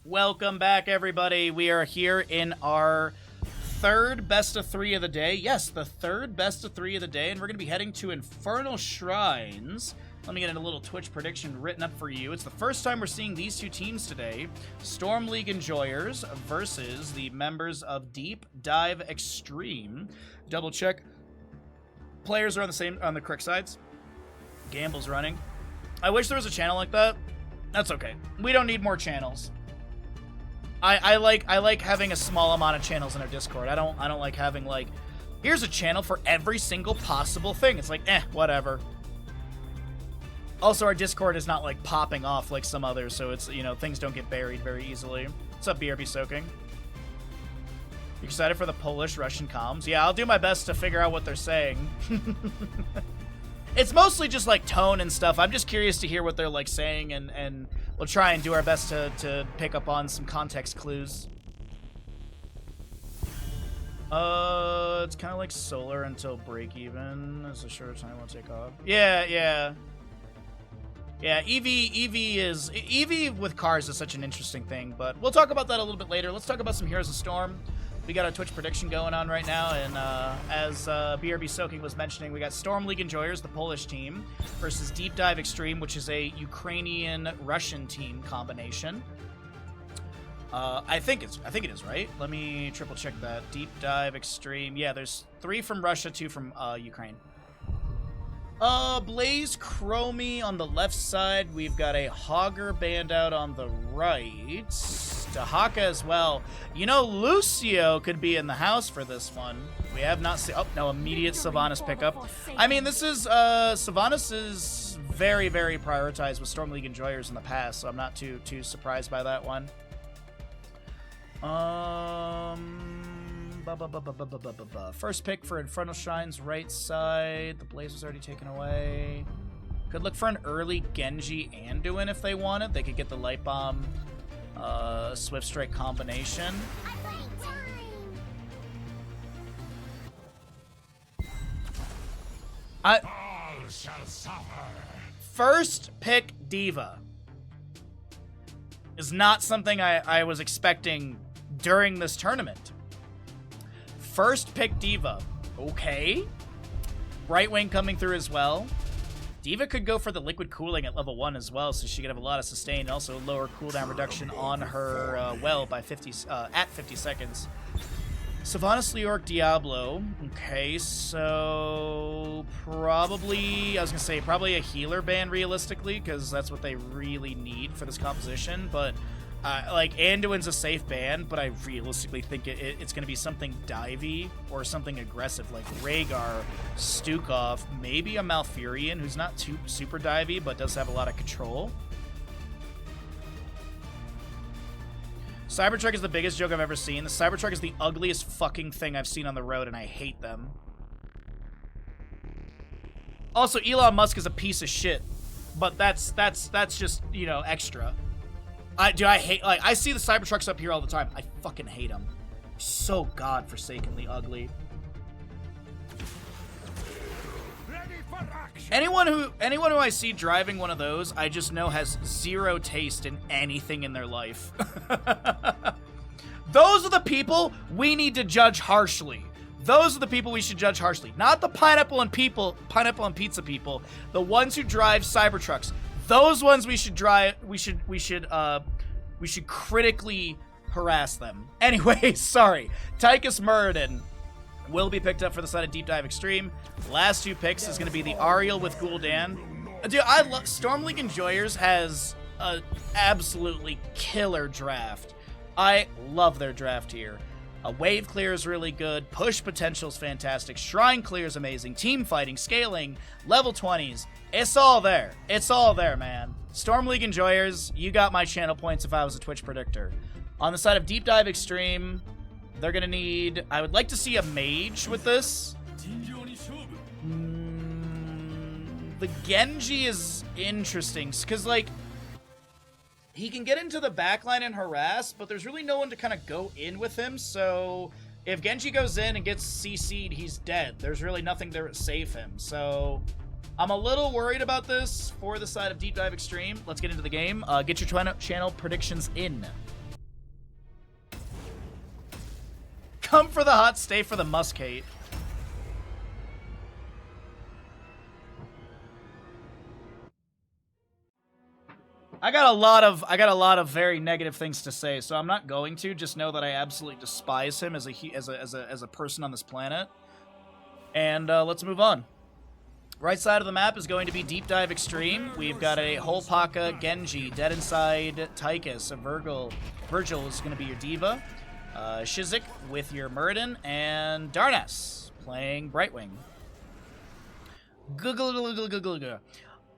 Welcome back, everybody. We are here in our third best of three of the day. Yes, the third best of three of the day, and we're going to be heading to Infernal Shrines. Let me get a little Twitch prediction written up for you. It's the first time we're seeing these two teams today. Storm League Enjoyers versus the members of DeepDiveXtreme. Double check. Players are on the correct sides. Gamble's running. I wish there was a channel like that. That's okay. We don't need more channels. I like having a small amount of channels in our Discord. I don't like having, like, here's a channel for every single possible thing. It's like, whatever. Also, our Discord is not like popping off like some others, so it's, you know, things don't get buried very easily. What's up, BRB Soaking? You excited for the Polish-Russian comms? Yeah, I'll do my best to figure out what they're saying. It's mostly just like tone and stuff. I'm just curious to hear what they're like saying, and we'll try and do our best to pick up on some context clues. It's kind of like solar until break even. It's a shorter time we'll take off. Yeah, EV with cars is such an interesting thing, but we'll talk about that a little bit later. Let's talk about some Heroes of Storm. We got a Twitch prediction going on right now, and as BRB Soaking was mentioning, we got Storm League Enjoyers, the Polish team, versus DeepDiveXtreme, which is a Ukrainian-Russian team combination. I think it is, right? Let me triple check that. DeepDiveXtreme. Yeah, there's 3 from Russia, 2 from Ukraine. Blaze Chromie on the left side. We've got a Hogger band out on the right. Dahaka as well. You know, Lucio could be in the house for this one. We have not seen... Oh, no, immediate Sylvanas pickup. I mean, this is... Sylvanas is very, very prioritized with Storm League Enjoyers in the past, so I'm not too surprised by that one. First pick for Infernal Shrines, right side. The Blaze was already taken away. Could look for an early Genji Anduin if they wanted. They could get the Light Bomb, Swift Strike combination. All shall suffer. First pick Diva is not something I was expecting during this tournament. First pick Diva. Okay. Right Wing coming through as well. Diva could go for the liquid cooling at level 1 as well, so she could have a lot of sustain, and also lower cooldown reduction on her well by 50 seconds. Sylvanas Leoric Diablo. Okay, so probably, I was gonna say probably a healer ban realistically, because that's what they really need for this composition, but like, Anduin's a safe ban, but I realistically think it's going to be something divey or something aggressive, like Rhaegar, Stukov, maybe a Malfurion, who's not too super divey, but does have a lot of control. Cybertruck is the biggest joke I've ever seen. The Cybertruck is the ugliest fucking thing I've seen on the road, and I hate them. Also, Elon Musk is a piece of shit, but that's just, you know, extra. I hate, like, I see the Cybertrucks up here all the time. I fucking hate them. So godforsakenly ugly. Anyone who I see driving one of those, I just know has zero taste in anything in their life. Those are the people we need to judge harshly. Those are the people we should judge harshly. Not the pineapple and pizza people. The ones who drive Cybertrucks. Those ones we should critically harass them. Anyway, sorry. Tychus Muradin will be picked up for the side of DeepDiveXtreme. Last 2 picks is going to be the Ariel with Gul'dan. Dude, I love... Storm League Enjoyers has a absolutely killer draft. I love their draft here. A wave clear is really good. Push potential is fantastic. Shrine clear is amazing. Team fighting, scaling, level 20s. It's all there. It's all there, man. Storm League Enjoyers, you got my channel points if I was a Twitch predictor. On the side of DeepDiveXtreme, they're going to need... I would like to see a mage with this. The Genji is interesting, because, like, he can get into the backline and harass, but there's really no one to kind of go in with him, so if Genji goes in and gets CC'd, he's dead. There's really nothing there to save him, so I'm a little worried about this for the side of DeepDiveXtreme. Let's get into the game. Get your channel predictions in. Come for the hot, stay for the muscate. I got a lot of very negative things to say, so I'm not going to. Just know that I absolutely despise him as a person on this planet. And let's move on. Right side of the map is going to be DeepDiveXtreme. We've got a Holpaka, Genji, Dead Inside, Tychus, a Virgil is going to be your Diva, Shizik with your Muradin, and Darnas playing Brightwing.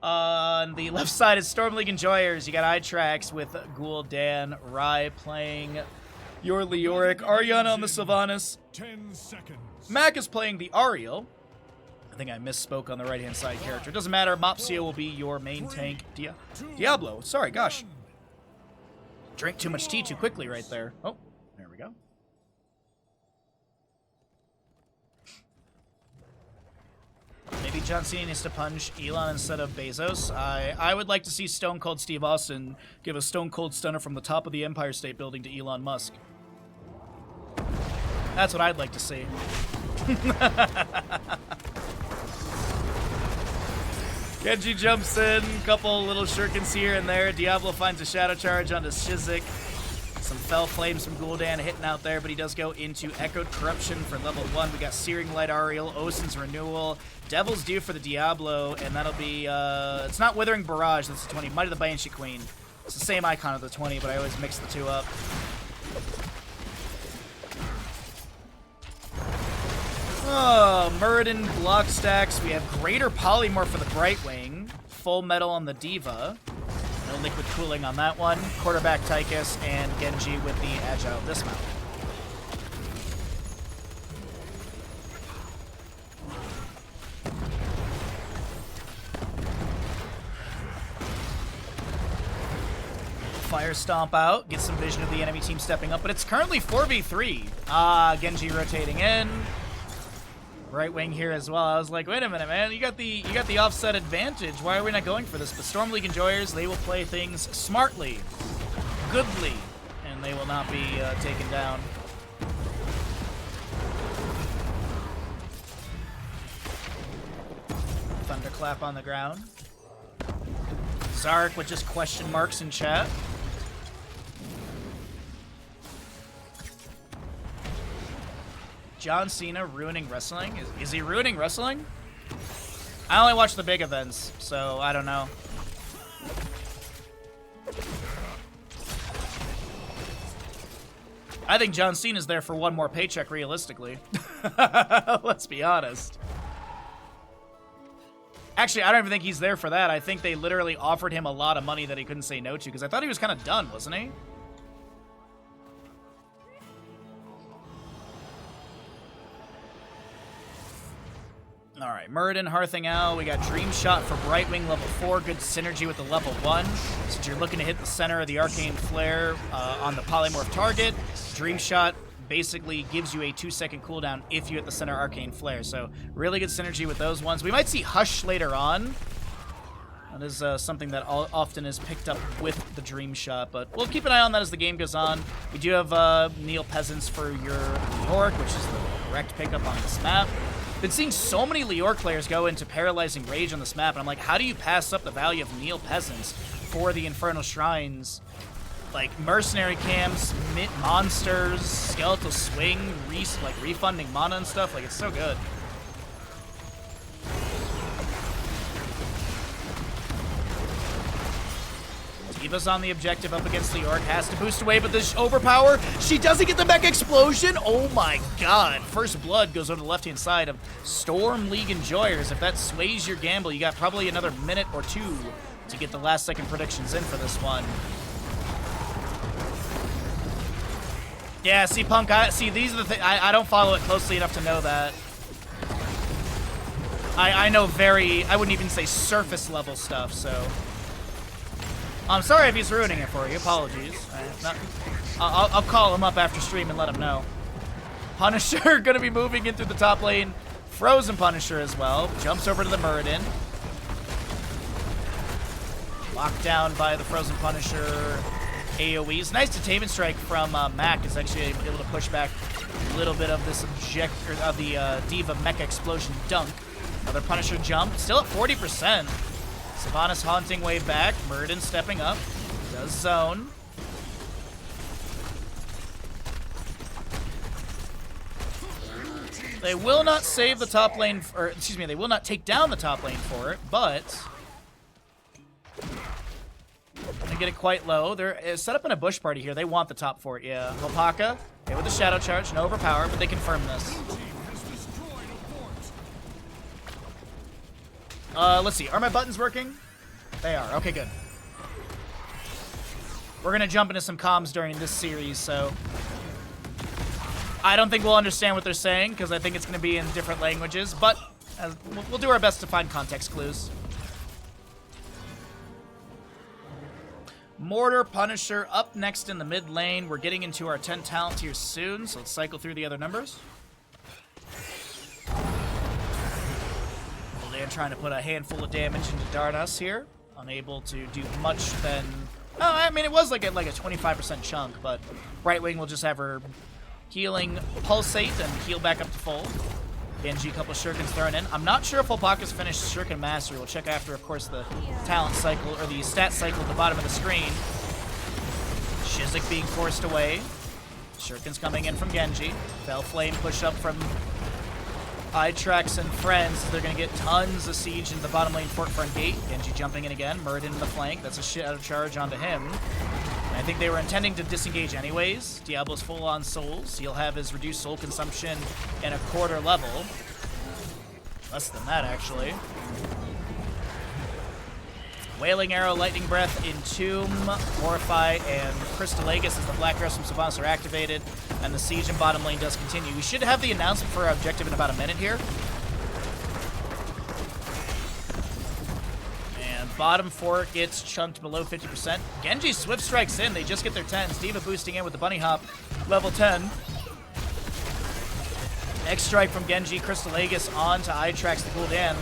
On the left side is Storm League Enjoyers. You got Itrax with Gul'dan, Rai playing your Leoric, Ariana on the Sylvanas. 10 seconds. Mac is playing the Ariel. I think I misspoke on the right-hand side character. Doesn't matter. Mopsia will be your main tank. Diablo. Sorry, gosh. Drank too much tea too quickly right there. Oh, there we go. Maybe John Cena needs to punch Elon instead of Bezos. I would like to see Stone Cold Steve Austin give a Stone Cold Stunner from the top of the Empire State Building to Elon Musk. That's what I'd like to see. Genji jumps in, couple little shurikens here and there. Diablo finds a Shadow Charge onto Shizik. Some Fell Flames from Gul'dan hitting out there, but he does go into Echoed Corruption for level 1. We got Searing Light Ariel, Osin's Renewal, Devil's Due for the Diablo, and that'll be, it's not Withering Barrage, that's the 20. Might of the Banshee Queen. It's the same icon of the 20, but I always mix the two up. Oh, Muradin block stacks. We have Greater Polymorph for the Brightwing. Full Metal on the Diva. No liquid cooling on that one. Quarterback Tychus and Genji with the Agile Dismount. Fire Stomp out. Get some vision of the enemy team stepping up, but it's currently 4v3. Genji rotating in. Brightwing here as well. I was like, wait a minute, man. You got the offset advantage. Why are we not going for this? But Storm League Enjoyers, they will play things smartly, goodly, and they will not be taken down. Thunderclap on the ground. Zarek with just question marks in chat. John Cena ruining wrestling? Is he ruining wrestling? I only watch the big events, so I don't know. I think John Cena's there for one more paycheck, realistically. Let's be honest. Actually, I don't even think he's there for that. I think they literally offered him a lot of money that he couldn't say no to, because I thought he was kind of done, wasn't he? Alright, Muradin hearthing out. We got Dream Shot for Brightwing, level 4. Good synergy with the level 1. Since you're looking to hit the center of the Arcane Flare on the Polymorph target, Dream Shot basically gives you a 2-second cooldown if you hit the center Arcane Flare. So, really good synergy with those ones. We might see Hush later on. That is something that often is picked up with the Dream Shot, but we'll keep an eye on that as the game goes on. We do have Neil Peasants for your Leoric, which is the correct pickup on this map. Been seeing so many Leoric players go into Paralyzing Rage on this map, and I'm like, how do you pass up the value of Neil Peasants for the Infernal Shrines? Like, mercenary camps, monsters, skeletal swing, refunding mana and stuff. Like, it's so good. Diva's on the objective up against Leoric. Has to boost away, but this overpower. She doesn't get the mech explosion. Oh my god. First blood goes over the left-hand side of Storm League Enjoyers. If that sways your gamble, you got probably another minute or two to get the last-second predictions in for this one. Yeah, see, Punk, these are the things. I don't follow it closely enough to know that. I know I wouldn't even say surface level stuff, so. I'm sorry if he's ruining it for you. Apologies. I'll call him up after stream and let him know. Punisher going to be moving in through the top lane. Frozen Punisher as well. Jumps over to the Muradin. Locked down by the Frozen Punisher. AoEs. Nice detainment strike from Mac is actually able to push back a little bit of this of the Diva Mecha Explosion dunk. Another Punisher jump, still at 40%. Sylvanas haunting way back. Murden stepping up. Does zone. They will not save the top lane, or excuse me, they will not take down the top lane for it, but they get it quite low. They're set up in a bush party here. They want the top for it, yeah. Lopaka, hit with the Shadow Charge, no overpower, but they confirm this. Let's see, are my buttons working? They are, okay, good. We're gonna jump into some comms during this series, so I don't think we'll understand what they're saying, because I think it's going to be in different languages, but we'll do our best to find context clues. Mortar, Punisher, up next in the mid lane. We're getting into our 10 talent tiers soon, so let's cycle through the other numbers. Gul'dan trying to put a handful of damage into Darnus here. Unable to do much then. Oh, I mean, it was like a 25% chunk, but Brightwing will just have her healing pulsate and heal back up to full. Genji, a couple shurikens thrown in. I'm not sure if Opaka's finished Shuriken Mastery. We'll check after, of course, the talent cycle, or the stat cycle at the bottom of the screen. Shizik being forced away. Shurikens coming in from Genji. Fell Flame push up from Itrax and friends. They're going to get tons of siege into the bottom lane fort front gate. Genji jumping in again. Murd in the flank. That's a shit out of charge onto him. I think they were intending to disengage anyways. Diablo's full on souls. He'll have his reduced soul consumption in a quarter level. Less than that, actually. Wailing Arrow, Lightning Breath, Entomb, Mortify, and Crystal Aegis as the Black Arrows from Sylvanas are activated, and the siege in bottom lane does continue. We should have the announcement for our objective in about a minute here. Bottom fort gets chunked below 50%. Genji Swift strikes in. They just get their 10s. Diva boosting in with the Bunny Hop, level 10. Next strike from Genji. Crystal Aegis on to Itrax the Gul'dan.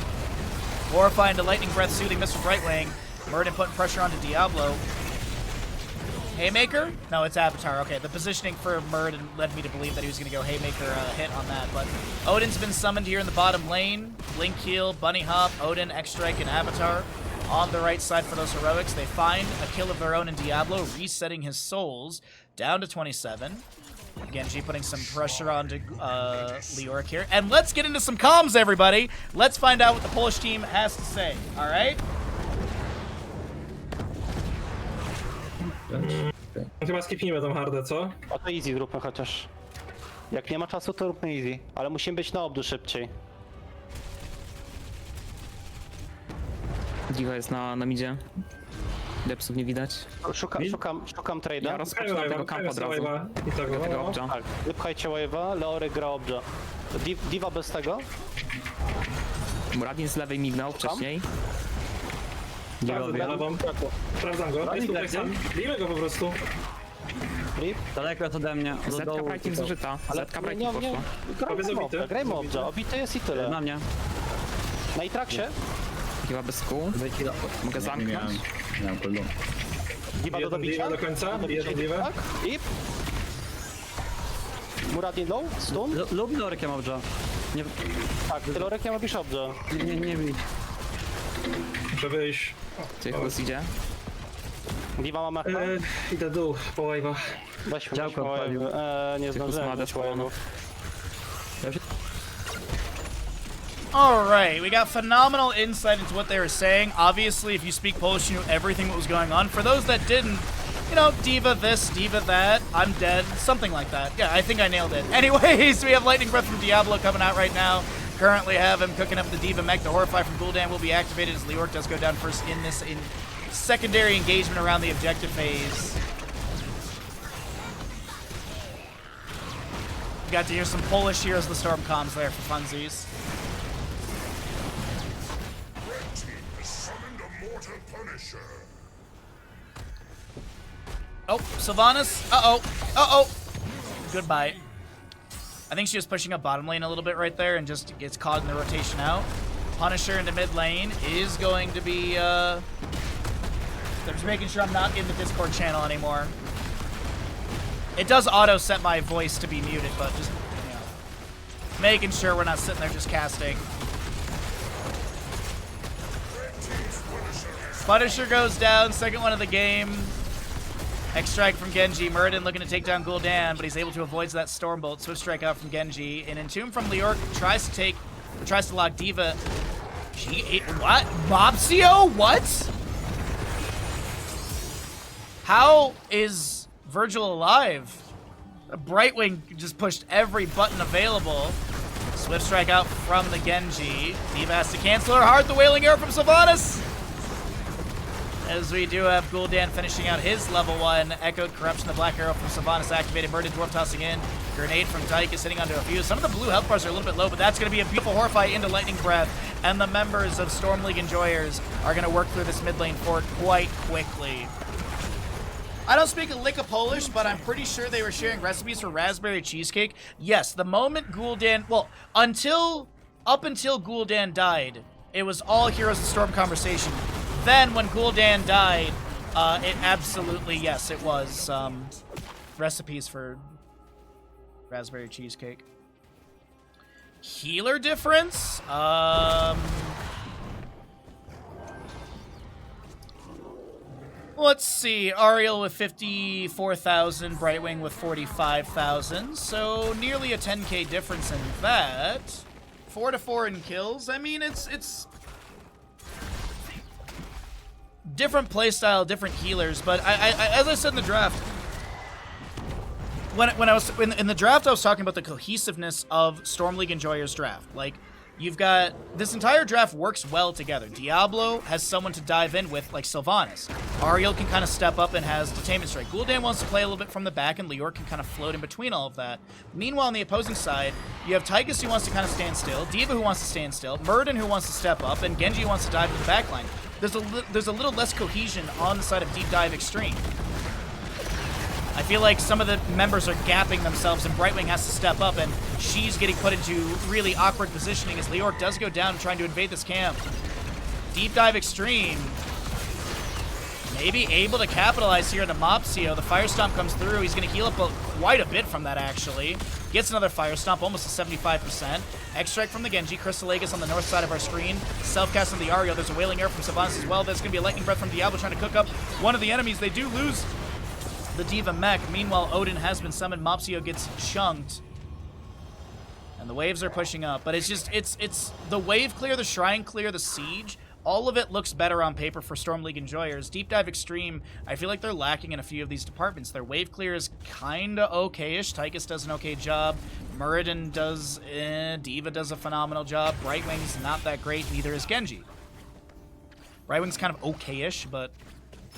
Glorify into Lightning Breath, Soothing Mist from Brightwing. Murden putting pressure onto Diablo. Haymaker? No, it's Avatar. Okay, the positioning for Murden led me to believe that he was going to go Haymaker hit on that. But Odin's been summoned here in the bottom lane. Blink Heal, Bunny Hop, Odin, X-Strike, and Avatar. On the right side for those heroics, they find a kill of their own in Diablo, resetting his souls down to 27. Genji putting some pressure onto Leoric here. And let's get into some comms, everybody. Let's find out what the Polish team has to say, all right? Chyba skipnijmy tą hardę, co? A to easy zróbmy chociaż. Jak nie ma czasu, to róbmy easy. Ale musimy być na obdu szybciej. Diva jest na midzie. Depsów nie widać. Szukam trade'a. Ja rozpoczynam tego kampa od razu. I tego, Tego obdża. Tak, wypchajcie wave'a, Leoryk gra obdża. Diva bez tego. Muradin z lewej mignął wcześniej. Sprawdzam go, jest tutaj sam. Bijmy go po prostu. Rip. Daleko jest ode mnie. Do Zetka dołu. Brighting zużyta. Zetka Brighting poszła. Grajmy obdża, obity jest i tyle. Na mnie. Na Itraxie. Diva bez kół. Mogę zamknąć. Diva do dobicia. Do końca, bije do Diva. Tak. I Muradin low, stun. Lub Lorykiem obdża. Nie, Tak, ty Lorykiem robisz obdża. nie bij. Muszę wyjść. Ty chyba idzie. Diva ma mechę. Idę dół, po wave'ach. Weźmy Działko odpalił. nie zdążyłem Smadę wziąć wave'ów. All right, we got phenomenal insight into what they were saying. Obviously, if you speak Polish, you knew everything that was going on. For those that didn't, you know, Diva this, Diva that, I'm dead, something like that. Yeah, I think I nailed it. Anyways, we have Lightning Breath from Diablo coming out right now. Currently have him cooking up the Diva mech. The Horrify from Gul'dan will be activated as Leoric does go down first in this secondary engagement around the objective phase. Got to hear some Polish Heroes of the Storm comms there for funsies. Oh, Sylvanas. Uh-oh. Uh-oh. Goodbye. I think she was pushing up bottom lane a little bit right there and just gets caught in the rotation out. Punisher into mid lane is going to be, they're just making sure I'm not in the Discord channel anymore. It does auto set my voice to be muted, but just, you know, making sure we're not sitting there just casting. Punisher goes down, second one of the game. X strike from Genji. Muradin looking to take down Gul'dan, but he's able to avoid that Stormbolt. Swift strike out from Genji. An Entomb from Leorc tries to lock D.Va. What? Mobsio? What? How is Virgil alive? Brightwing just pushed every button available. Swift strike out from the Genji. D.Va has to cancel her hard. The Wailing Arrow from Sylvanas. As we do have Gul'dan finishing out his level 1. Echoed Corruption, the Black Arrow from Sylvanas activated. Murdered Dwarf tossing in. Grenade from Tyke is sitting onto a few. Some of the blue health bars are a little bit low, but that's going to be a beautiful Horrify into Lightning Breath. And the members of Storm League Enjoyers are going to work through this mid lane fort quite quickly. I don't speak a lick of Polish, but I'm pretty sure they were sharing recipes for raspberry cheesecake. Yes, the moment Gul'dan, well, up until Gul'dan died, it was all Heroes of Storm conversation. Then when Gul'dan died, it absolutely, yes, it was recipes for raspberry cheesecake. Healer difference? Let's see, Ariel with 54,000, Brightwing with 45,000, so nearly a 10k difference in that. 4-4 in kills. I mean, it's different playstyle, different healers, but I as I said in the draft, when I was in the draft, I was talking about the cohesiveness of Storm League Enjoyers draft. Like, you've got this entire draft works well together. Diablo has someone to dive in with, like Sylvanas. Ariel can kind of step up and has Detainment Strike. Gul'dan wants to play a little bit from the back, and Leorc can kind of float in between all of that. Meanwhile, on the opposing side, you have Tychus who wants to kind of stand still, D.Va who wants to stand still, Muradin who wants to step up, and Genji wants to dive into the backline. There's a little less cohesion on the side of DeepDiveXtreme. I feel like some of the members are gapping themselves, and Brightwing has to step up, and she's getting put into really awkward positioning as Leorc does go down trying to invade this camp. DeepDiveXtreme maybe able to capitalize here into Mopsio. The Fire Stomp comes through. He's going to heal up quite a bit from that, actually. Gets another Fire Stomp, almost a 75%. X-Strike from the Genji. Crystal Aegis on the north side of our screen. Self-cast on the Ariel. There's a Wailing Arrow from Sylvanas as well. There's going to be a Lightning Breath from Diablo trying to cook up one of the enemies. They do lose the D.Va mech. Meanwhile, Odin has been summoned. Mopsio gets chunked. And the waves are pushing up. But it's just, it's the wave clear, the shrine clear, the siege. All of it looks better on paper for Storm League Enjoyers. DeepDiveXtreme, I feel like they're lacking in a few of these departments. Their wave clear is kinda okay-ish. Tychus does an okay job. Muradin does, D.Va does a phenomenal job. Brightwing's not that great, neither is Genji. Brightwing's kind of okay-ish, but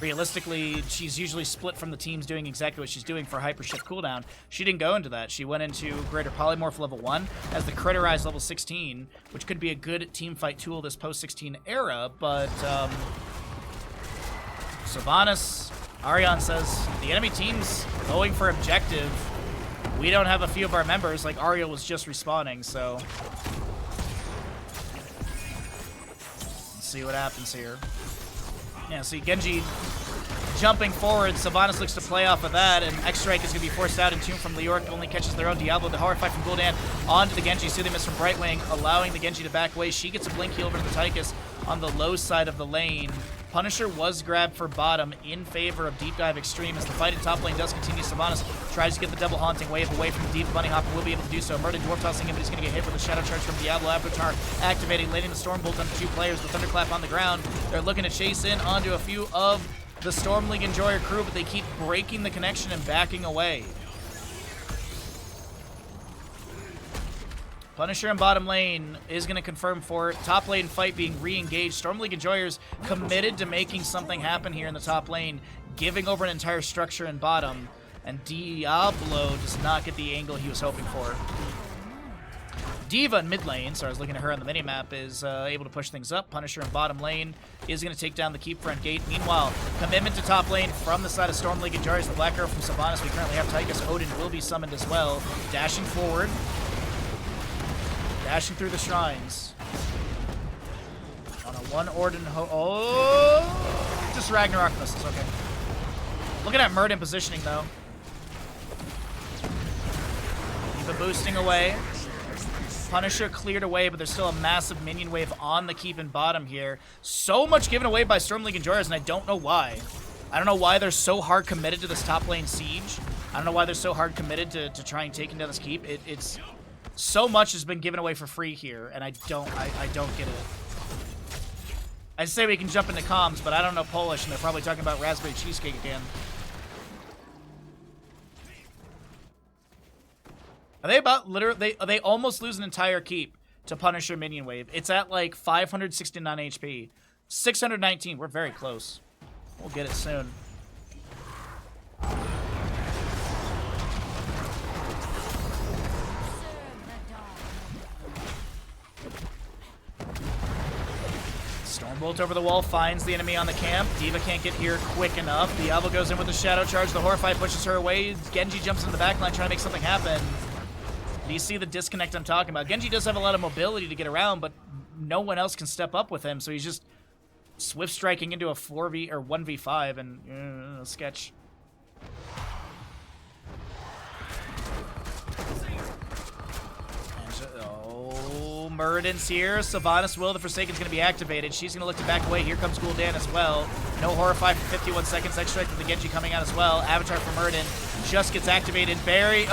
realistically, she's usually split from the teams doing exactly what she's doing for Hyper Shift cooldown. She didn't go into that. She went into Greater Polymorph level 1 as the Critterize level 16, which could be a good teamfight tool this post-16 era, but Sylvanas, Arion says, the enemy team's going for objective. We don't have a few of our members, like Ariel was just respawning, so let's see what happens here. Yeah, see Genji jumping forward. Sylvanas looks to play off of that, and X-Strike is going to be forced out. Entomb from Leorc only catches their own. Diablo, the Horrify from Gul'dan onto the Genji. See the miss from Brightwing, allowing the Genji to back away. She gets a blink heal over to the Tychus on the low side of the lane. Punisher was grabbed for bottom in favor of DeepDiveXtreme as the fight in top lane does continue. Sylvanas tries to get the double haunting wave away from the Deep. Bunny Hopper will be able to do so. Murdered Dwarf tossing him, but he's going to get hit with a Shadow Charge from Diablo. Avatar activating, landing the Stormbolt onto two players. The Thunderclap on the ground. They're looking to chase in onto a few of the Storm League Enjoyer crew, but they keep breaking the connection and backing away. Punisher in bottom lane is going to confirm for it. Top lane fight being re-engaged. Storm League Enjoyers committed to making something happen here in the top lane, giving over an entire structure in bottom, and Diablo does not get the angle he was hoping for. D.Va in mid lane, so I was looking at her on the minimap, is able to push things up. Punisher in bottom lane is going to take down the keep front gate. Meanwhile, commitment to top lane from the side of Storm League Enjoyers. The Black Arrow from Sylvanas. We currently have Tychus. Odin will be summoned as well. Dashing forward. Dashing through the shrines. On a one Odin oh! Just Ragnarok missiles, okay. Looking at Muradin positioning, though. D.Va boosting away. Punisher cleared away, but there's still a massive minion wave on the keep and bottom here. So much given away by Storm League and Joyers, and I don't know why. I don't know why they're so hard committed to this top lane siege. I don't know why they're so hard committed to try and taking down this keep. It's so much has been given away for free here, and I don't get it. I say we can jump into comms, but I don't know Polish, and they're probably talking about raspberry cheesecake again. Are they about literally? They almost lose an entire keep to Punisher minion wave. It's at like 569 HP, 619. We're very close. We'll get it soon. Stormbolt over the wall finds the enemy on the camp. D.Va can't get here quick enough. Diablo goes in with the Shadow Charge. The Horrify pushes her away. Genji jumps into the backline trying to make something happen. Do you see the disconnect I'm talking about? Genji does have a lot of mobility to get around, but no one else can step up with him, so he's just swift striking into a 4v or 1v5 and sketch. Oh, Muradin's here. Sylvanas Will the Forsaken's going to be activated. She's going to look to back away. Here comes Gul'dan as well. No Horrify for 51 seconds. X-Strike with the Genji coming out as well. Avatar for Muradin just gets activated. Barry,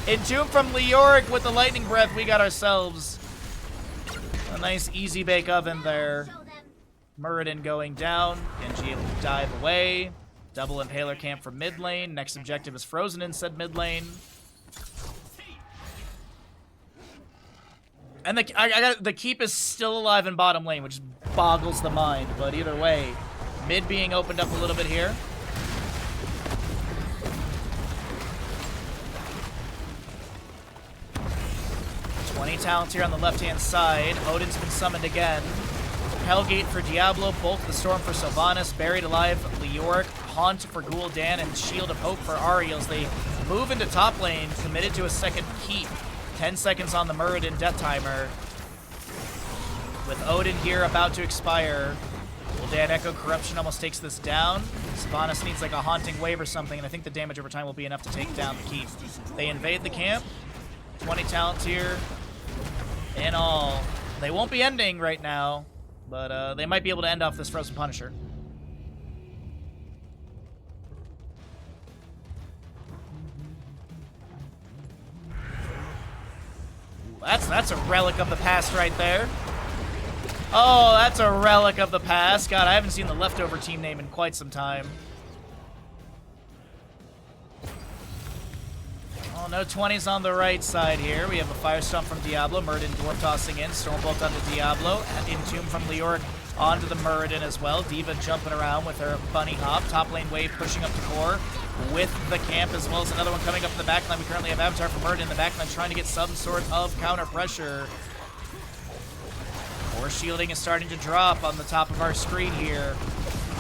Entomb from Leoric with the Lightning Breath. We got ourselves a nice easy bake oven there. Muradin going down. Genji able to dive away. Double Impaler camp from mid lane. Next objective is Frozen in said mid lane. And the keep is still alive in bottom lane, which boggles the mind. But either way, mid being opened up a little bit here. Talents here on the left-hand side. Odin's been summoned again. Hellgate for Diablo, Bolt the Storm for Sylvanas, Buried Alive, Leoric, Haunt for Gul'dan, and Shield of Hope for Ariels. They move into top lane, committed to a second keep. 10 seconds on the Muradin death timer. With Odin here about to expire. Gul'dan Echo Corruption almost takes this down. Sylvanas needs like a Haunting Wave or something, and I think the damage over time will be enough to take down the keep. They invade the camp. 20 talents here. In all. They won't be ending right now, but they might be able to end off this Frozen Punisher. Ooh, that's a relic of the past right there. Oh, that's a relic of the past. God, I haven't seen the leftover team name in quite some time. Oh, no 20s on the right side here. We have a Fire Stomp from Diablo. Muradin Dwarf tossing in. Stormbolt onto Diablo. Entomb from Leoric onto the Muradin as well. D.Va jumping around with her bunny hop. Top lane wave pushing up the core with the camp, as well as another one coming up in the backline. We currently have Avatar from Muradin in the backline trying to get some sort of counter pressure. Core shielding is starting to drop on the top of our screen here.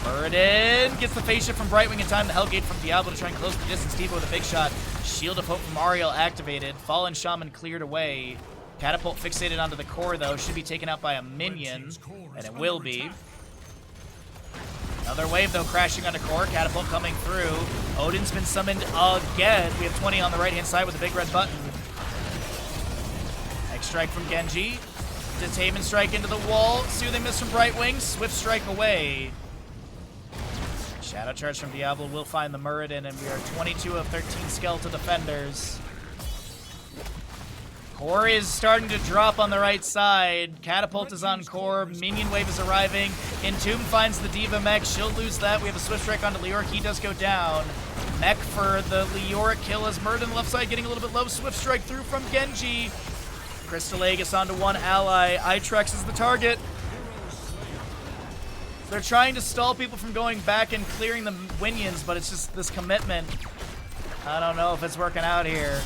Muradin gets the face shift from Brightwing in time. The Hellgate from Diablo to try and close the distance. D.Va with a big shot. Shield of Hope from Ariel activated. Fallen Shaman cleared away. Catapult fixated onto the core, though. Should be taken out by a minion, and it will be. Another wave, though, crashing onto core. Catapult coming through. Odin's been summoned again. We have 20 on the right-hand side with a big red button. X-Strike from Genji. Detainment Strike into the wall. Soothing Mist from Brightwing. Swift Strike away. Shadow Charge from Diablo will find the Muradin, and we are 22 of 13 skeletal defenders. Core is starting to drop on the right side. Catapult is on core. Minion wave is arriving. Entomb finds the D.Va mech. She'll lose that. We have a Swift Strike onto Leoric. He does go down. Mech for the Leoric kill as Muradin left side getting a little bit low. Swift Strike through from Genji. Crystal Aegis onto one ally. Itrex is the target. They're trying to stall people from going back and clearing the minions, but it's just this commitment. I don't know if it's working out here.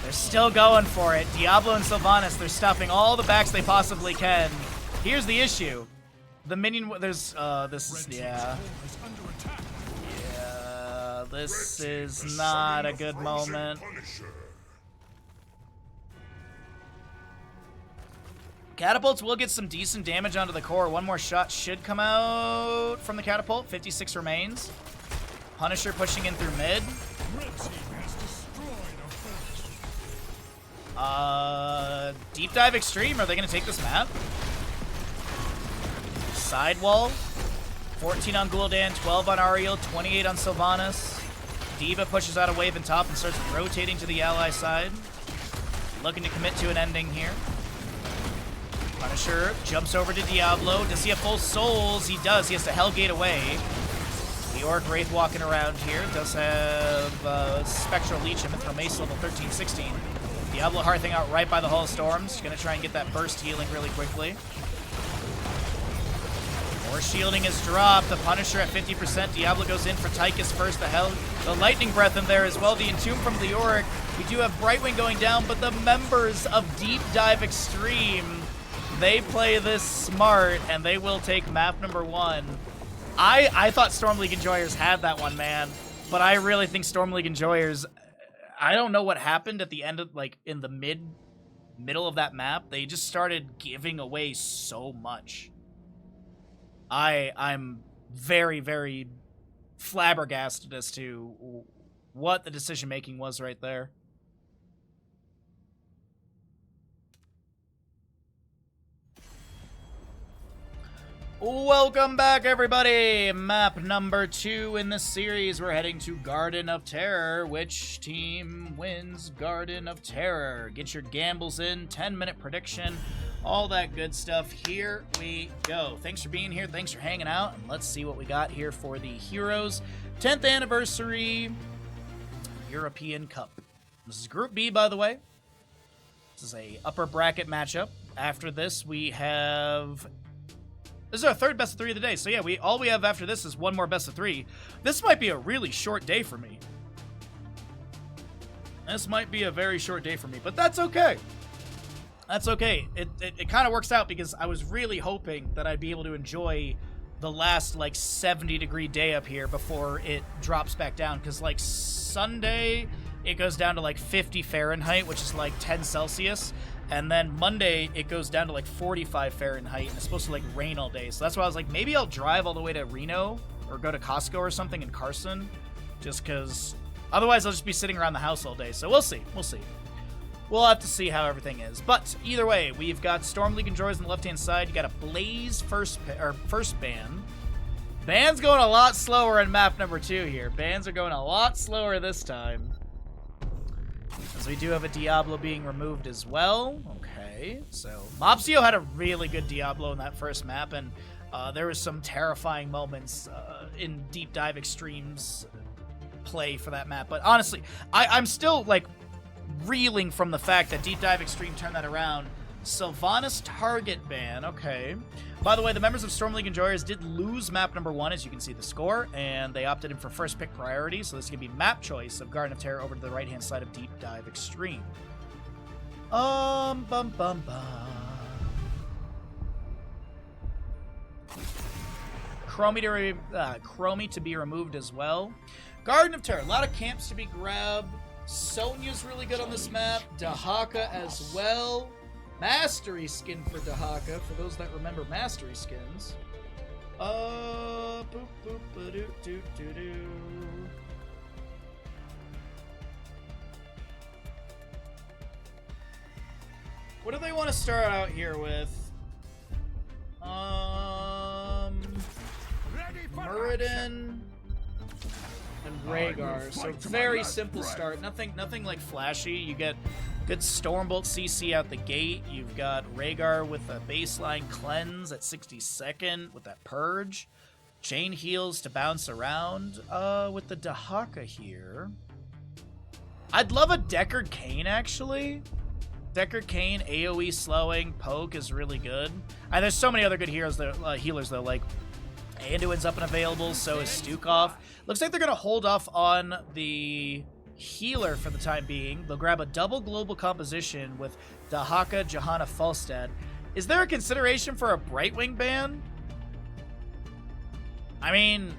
They're still going for it. Diablo and Sylvanas, they're stuffing all the backs they possibly can. Here's the issue. The minion, there's, yeah, this is not a good moment. Catapults will get some decent damage onto the core. One more shot should come out from the catapult. 56 remains. Punisher pushing in through mid. DeepDiveXtreme, are they going to take this map? Sidewall. 14 on Gul'dan, 12 on Ariel, 28 on Sylvanas. D.Va pushes out a wave in top and starts rotating to the ally side. Looking to commit to an ending here. Punisher jumps over to Diablo. Does he have full souls? He does. He has to Hellgate away. The Orc Wraith walking around here. Does have Spectral Leech him from Mace level 13-16. Diablo hearthing out right by the Hall of Storms. Gonna try and get that burst healing really quickly. More shielding is dropped. The Punisher at 50%. Diablo goes in for Tychus first. The Lightning Breath in there as well. The Entomb from the Orc. We do have Brightwing going down, but the members of DeepDiveXtreme, they play this smart, and they will take map number 1. I thought Storm League Enjoyers had that one, man. But I really think Storm League Enjoyers, I don't know what happened at the end of, like, in the middle of that map. They just started giving away so much. I'm very, very flabbergasted as to what the decision-making was right there. Welcome back, everybody! Map number 2 in this series. We're heading to Garden of Terror. Which team wins Garden of Terror? Get your gambles in, 10-minute prediction, all that good stuff. Here we go. Thanks for being here. Thanks for hanging out. And let's see what we got here for the Heroes 10th Anniversary European Cup. This is Group B, by the way. This is a upper bracket matchup. After this, we have... This is our third best of 3 of the day. So yeah, all we have after this is one more best of 3. This might be a really short day for me. This might be a very short day for me, but that's okay. That's okay. It kind of works out because I was really hoping that I'd be able to enjoy the last, like, 70-degree day up here before it drops back down. Because, like, Sunday, it goes down to, like, 50 Fahrenheit, which is, like, 10 Celsius. And then Monday, it goes down to, like, 45 Fahrenheit, and it's supposed to, like, rain all day. So that's why I was like, maybe I'll drive all the way to Reno or go to Costco or something in Carson. Just because otherwise I'll just be sitting around the house all day. So we'll see. We'll see. We'll have to see how everything is. But either way, we've got Storm League Enjoyers on the left-hand side. You got a Blaze first ban. Ban's going a lot slower in map number 2 here. Bans are going a lot slower this time. As we do have a Diablo being removed as well. Okay, so Mopsio had a really good Diablo in that first map, and there was some terrifying moments in DeepDiveXtreme's play for that map. But honestly, I'm still, like, reeling from the fact that DeepDiveXtreme turned that around. Sylvanas target ban, okay. By the way, the members of Storm League Enjoyers did lose map number 1, as you can see the score, and they opted in for first pick priority, so this is going to be map choice of Garden of Terror over to the right-hand side of DeepDiveXtreme. Chromie to be removed as well. Garden of Terror, a lot of camps to be grabbed. Sonya's really good on this map. Dahaka as well. Mastery skin for Dahaka, for those that remember Mastery skins. Boop, boop, ba-doo, doo, doo, doo. What do they want to start out here with? Muradin and Rhaegar. So very simple start. Nothing like flashy. You get good Stormbolt CC out the gate. You've got Rhaegar with a baseline cleanse at 62nd with that purge. Chain heals to bounce around. With the Dahaka here. I'd love a Deckard Cain, actually. Deckard Cain, AoE slowing, poke is really good. And there's so many other good heroes that, healers, though, like Anduin's up and available, so is Stukov. Looks like they're going to hold off on the healer for the time being. They'll grab a double global composition with Dahaka, Johanna, Falstad. Is there a consideration for a Brightwing ban? I mean,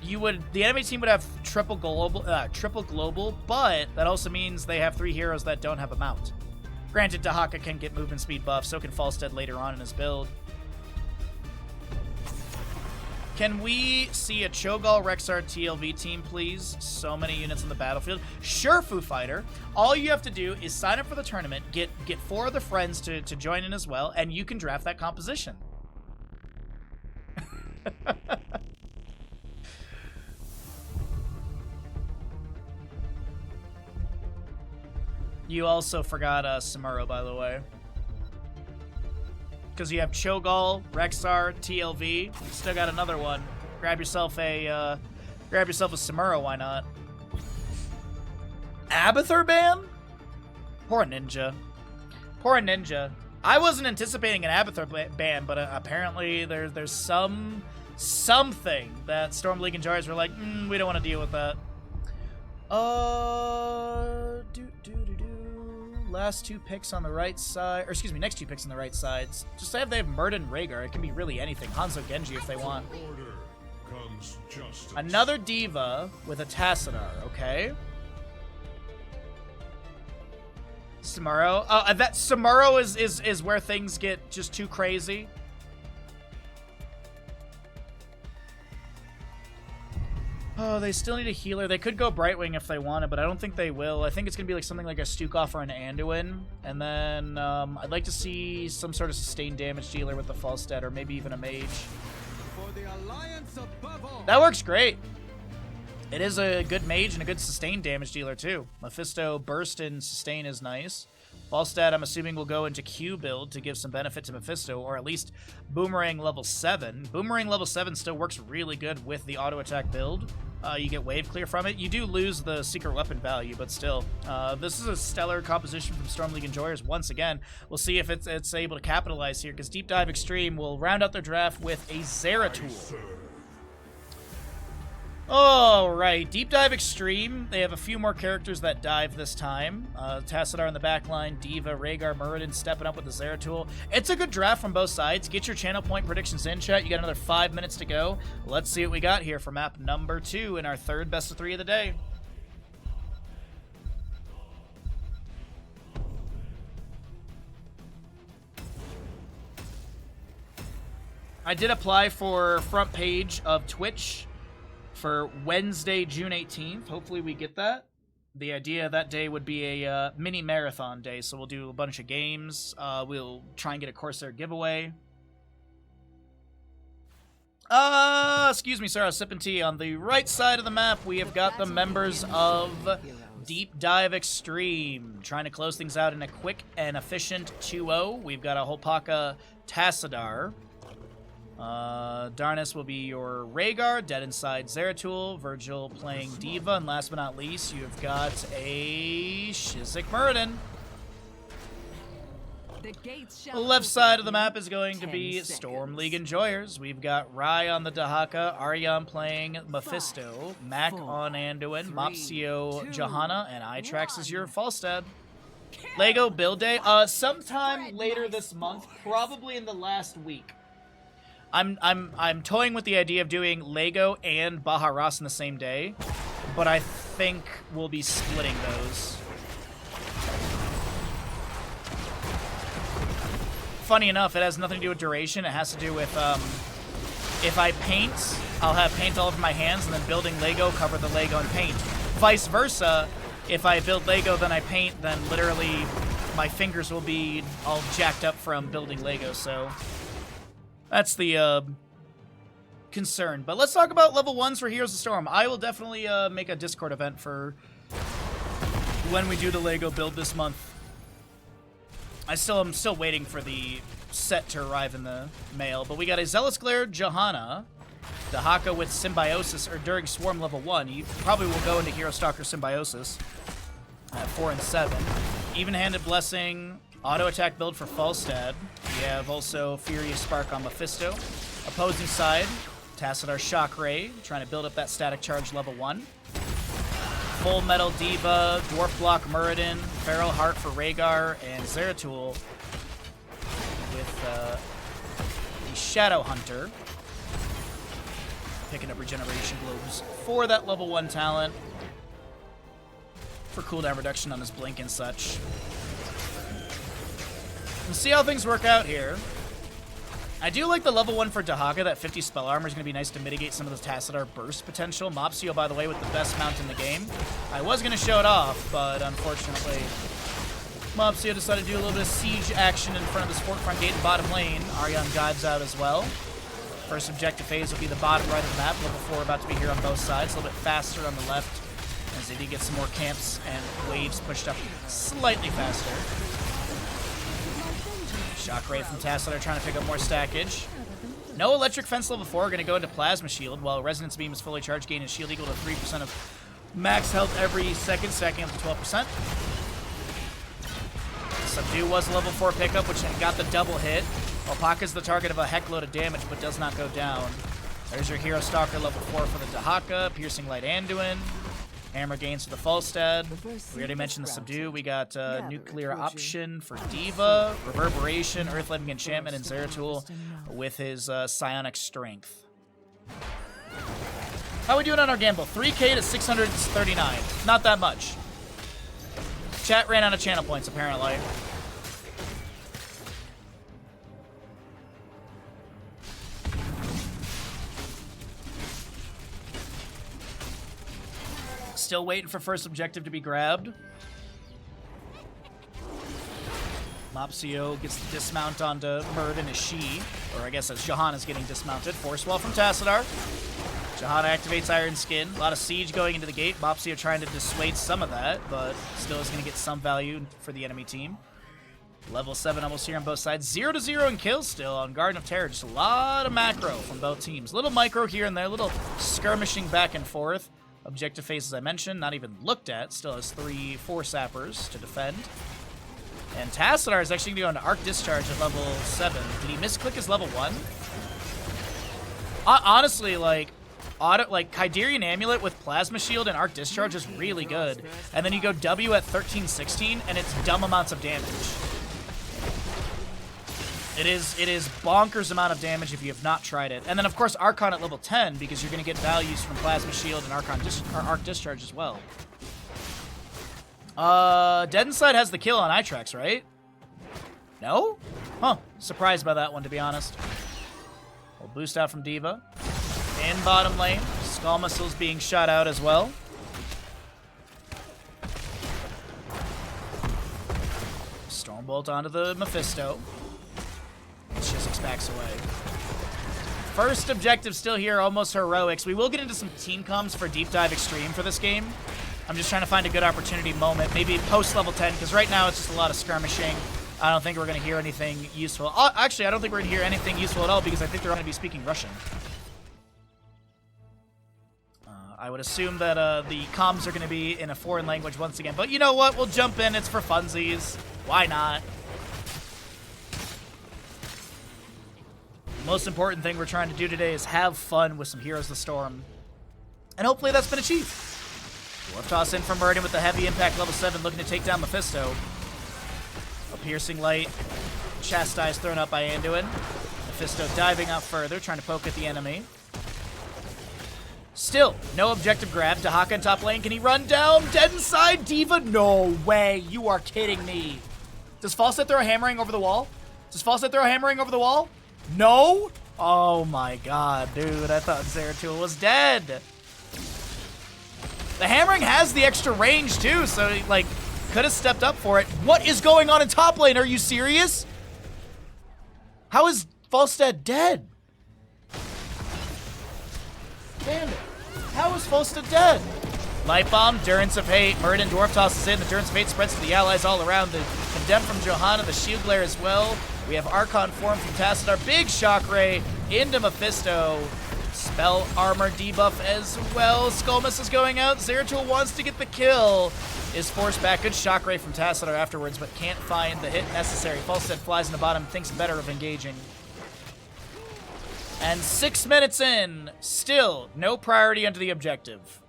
the enemy team would have triple global, but that also means they have 3 heroes that don't have a mount. Granted, Dahaka can get movement speed buff, so can Falstad later on in his build. Can we see a Cho'Gall Rexar TLV team, please? So many units on the battlefield. Sure, Foo Fighter. All you have to do is sign up for the tournament, get 4 other friends to join in as well, and you can draft that composition. You also forgot Samuro, by the way. Because you have Cho'Gall, Rexar, TLV. Still got another one. Grab yourself a Samuro, why not? Abathur ban? Poor Ninja. Poor Ninja. I wasn't anticipating an Abathur ban, but apparently there's something that Storm League enjoyers were like, we don't want to deal with that. Last 2 picks on the right side, or excuse me, next 2 picks on the right sides. Just say if they have Murden Rhaegar, it can be really anything. Hanzo Genji if they want. Another Diva with a Tassadar, okay. Samuro. Oh, that Samuro is where things get just too crazy. Oh, they still need a healer. They could go Brightwing if they wanted, but I don't think they will. I think it's going to be like something like a Stukov or an Anduin. And then I'd like to see some sort of sustained damage dealer with the Falstad, or maybe even a mage. That works great. It is a good mage and a good sustained damage dealer, too. Mephisto Burst and Sustain is nice. Falstad, I'm assuming, will go into Q build to give some benefit to Mephisto, or at least Boomerang level 7. Boomerang level 7 still works really good with the auto attack build. You get wave clear from it. You do lose the secret weapon value, but still. This is a stellar composition from Storm League enjoyers once again. We'll see if it's able to capitalize here, because DeepDiveXtreme will round out their draft with a Zeratul. Alright, DeepDiveXtreme. They have a few more characters that dive this time. Tassadar in the backline, Diva, Rhaegar, Muradin stepping up with the Zeratul. It's a good draft from both sides. Get your channel point predictions in, chat. You got another 5 minutes to go. Let's see what we got here for map number 2 in our third best of 3 of the day. I did apply for front page of Twitch for Wednesday, June 18th. Hopefully we get that. The idea that day would be a mini marathon day, so we'll do a bunch of games. We'll try and get a Corsair giveaway. Excuse me, sir, I was sipping tea. On the right side of the map, we have got the members of DeepDiveXtreme, trying to close things out in a quick and efficient 2-0. We've got a Hopaka Tassadar. Darnus will be your Rhaegar, Dead Inside Zeratul, Virgil playing Diva, and last but not least, you've got a Shizak Muradin. The left side of the map is going to be Storm League enjoyers. We've got Rai on the Dahaka, Aryan playing Mephisto, Mac on Anduin, Mopsio Johanna, and Itrax is your Falstad. Lego build day, sometime later this month, probably in the last week. I'm toying with the idea of doing Lego and Baharas in the same day, but I think we'll be splitting those. Funny enough, it has nothing to do with duration. It has to do with if I paint, I'll have paint all over my hands, and then building Lego, cover the Lego and paint. Vice versa, if I build Lego, then I paint, then literally my fingers will be all jacked up from building Lego, so that's the concern. But let's talk about level 1s for Heroes of Storm. I will definitely make a Discord event for when we do the Lego build this month. I'm still waiting for the set to arrive in the mail, but we got a Zealous Glare Johanna, Dahaka with Symbiosis, or during Swarm level 1. You probably will go into Hero Stalker Symbiosis at 4 and 7. Even-Handed Blessing, auto attack build for Falstad. We have also Furious Spark on Mephisto. Opposing side, Tassadar Shock Ray, trying to build up that static charge level 1. Full Metal Diva, Dwarf Block Muradin, Feral Heart for Rhaegar, and Zeratul with the Shadow Hunter. Picking up Regeneration Globes for that level 1 talent. For cooldown reduction on his Blink and such. We'll see how things work out here. I do like the level 1 for Dahaka. That 50 spell armor is going to be nice to mitigate some of the Tassadar burst potential. Mopsio, by the way, with the best mount in the game. I was going to show it off, but unfortunately, Mopsio decided to do a little bit of siege action in front of this forefront gate in bottom lane. Arion Guides out as well. First objective phase will be the bottom right of the map. Level 4 about to be here on both sides. A little bit faster on the left as they do get some more camps and waves pushed up slightly faster. Shockray from Tassadar trying to pick up more stackage. No electric fence level 4, going to go into Plasma Shield, while Resonance Beam is fully charged, gain a shield equal to 3% of max health every second, stacking up to 12%. Subdue was a level 4 pickup, which got the double hit. Alpaca's the target of a heck load of damage, but does not go down. There's your Hero Stalker level 4 for the Dahaka, Piercing Light Anduin. Hammer gains for the Falstad. We already mentioned the Subdue. We got Nuclear Option for D.Va, Reverberation, Earth-Living Enchantment, and Zeratul with his Psionic Strength. How are we doing on our gamble? 3k to 639. Not that much. Chat ran out of channel points, apparently. Still waiting for first objective to be grabbed. Mopsio gets the dismount onto Murd and Ishi, or I guess as Jahan is getting dismounted. Force Wall from Tassadar. Jahan activates Iron Skin. A lot of siege going into the gate. Mopsio trying to dissuade some of that, but still is going to get some value for the enemy team. Level 7 almost here on both sides. 0-0 in kills still on Garden of Terror. Just a lot of macro from both teams. Little micro here and there, little skirmishing back and forth. Objective phase, as I mentioned, not even looked at. Still has 3-4 sappers to defend. And Tassadar is actually going to go into Arc Discharge at level 7. Did he misclick his level 1? Honestly, like Kydirian Amulet with Plasma Shield and Arc Discharge is really good. And then you go W at 13-16, and it's dumb amounts of damage. It is bonkers amount of damage if you have not tried it. And then, of course, Archon at level 10, because you're going to get values from Plasma Shield and Arc Discharge as well. Dead Inside has the kill on Itrax, right? No? Huh. Surprised by that one, to be honest. We'll boost out from D.Va. In bottom lane, Skull Missiles being shot out as well. Stormbolt onto the Mephisto. Shizix backs away. First objective still here, almost heroics. We will get into some team comms for DeepDiveXtreme for this game. I'm just trying to find a good opportunity moment, maybe post level 10, because right now it's just a lot of skirmishing. I don't think we're going to hear anything useful. Actually, I don't think we're going to hear anything useful at all, because I think they're going to be speaking Russian. I would assume that the comms are going to be in a foreign language once again. But you know what? We'll jump in. It's for funsies. Why not? The most important thing we're trying to do today is have fun with some Heroes of the Storm. And hopefully that's been achieved. Dwarf Toss in from Murden with the heavy impact level 7, looking to take down Mephisto. A Piercing Light. Chastise thrown up by Anduin. Mephisto diving out further, trying to poke at the enemy. Still, no objective grab. Dahaka in top lane. Can he run down? Dead inside. D.Va? No way. You are kidding me. Does Falstad throw a hammering over the wall? Does Falstad throw a hammering over the wall? No? Oh my god, dude. I thought Zeratul was dead. The hammering has the extra range too, so he, like, could have stepped up for it. What is going on in top lane? Are you serious? How is Falstad dead? Damn it. How is Falstad dead? Light Bomb, Durance of Hate, Murden, Dwarf tosses in. The Durance of Hate spreads to the allies all around. The Condemn from Johanna, the Shield Glare as well. We have Archon form from Tassadar. Big Shock Ray into Mephisto. Spell Armor debuff as well. Skull Missile's going out. Zeratul wants to get the kill. Is forced back. Good Shock Ray from Tassadar afterwards, but can't find the hit necessary. Falstad flies in the bottom, thinks better of engaging. And 6 minutes in, still no priority under the objective.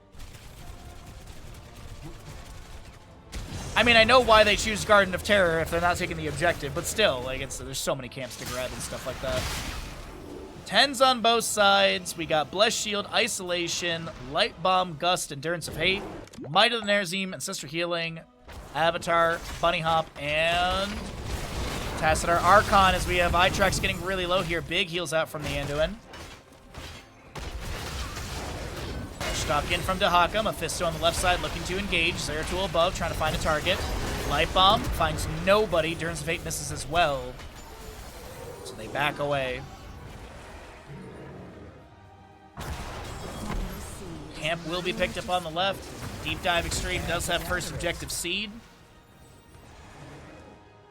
I mean, I know why they choose Garden of Terror if they're not taking the objective, but still, like, there's so many camps to grab and stuff like that. 10s on both sides. We got Blessed Shield, Isolation, Light Bomb, Gust, Endurance of Hate, Might of the Nerzim, Ancestral Healing, Avatar, Bunny Hop, and Tassadar Archon as we have Itrax getting really low here. Big heals out from the Anduin. Stop in from Dahaka. Mephisto on the left side looking to engage. Zeratul above trying to find a target. Light Bomb finds nobody. Durance of Fate misses as well. So they back away. Camp will be picked up on the left. DeepDiveXtreme does have first objective seed.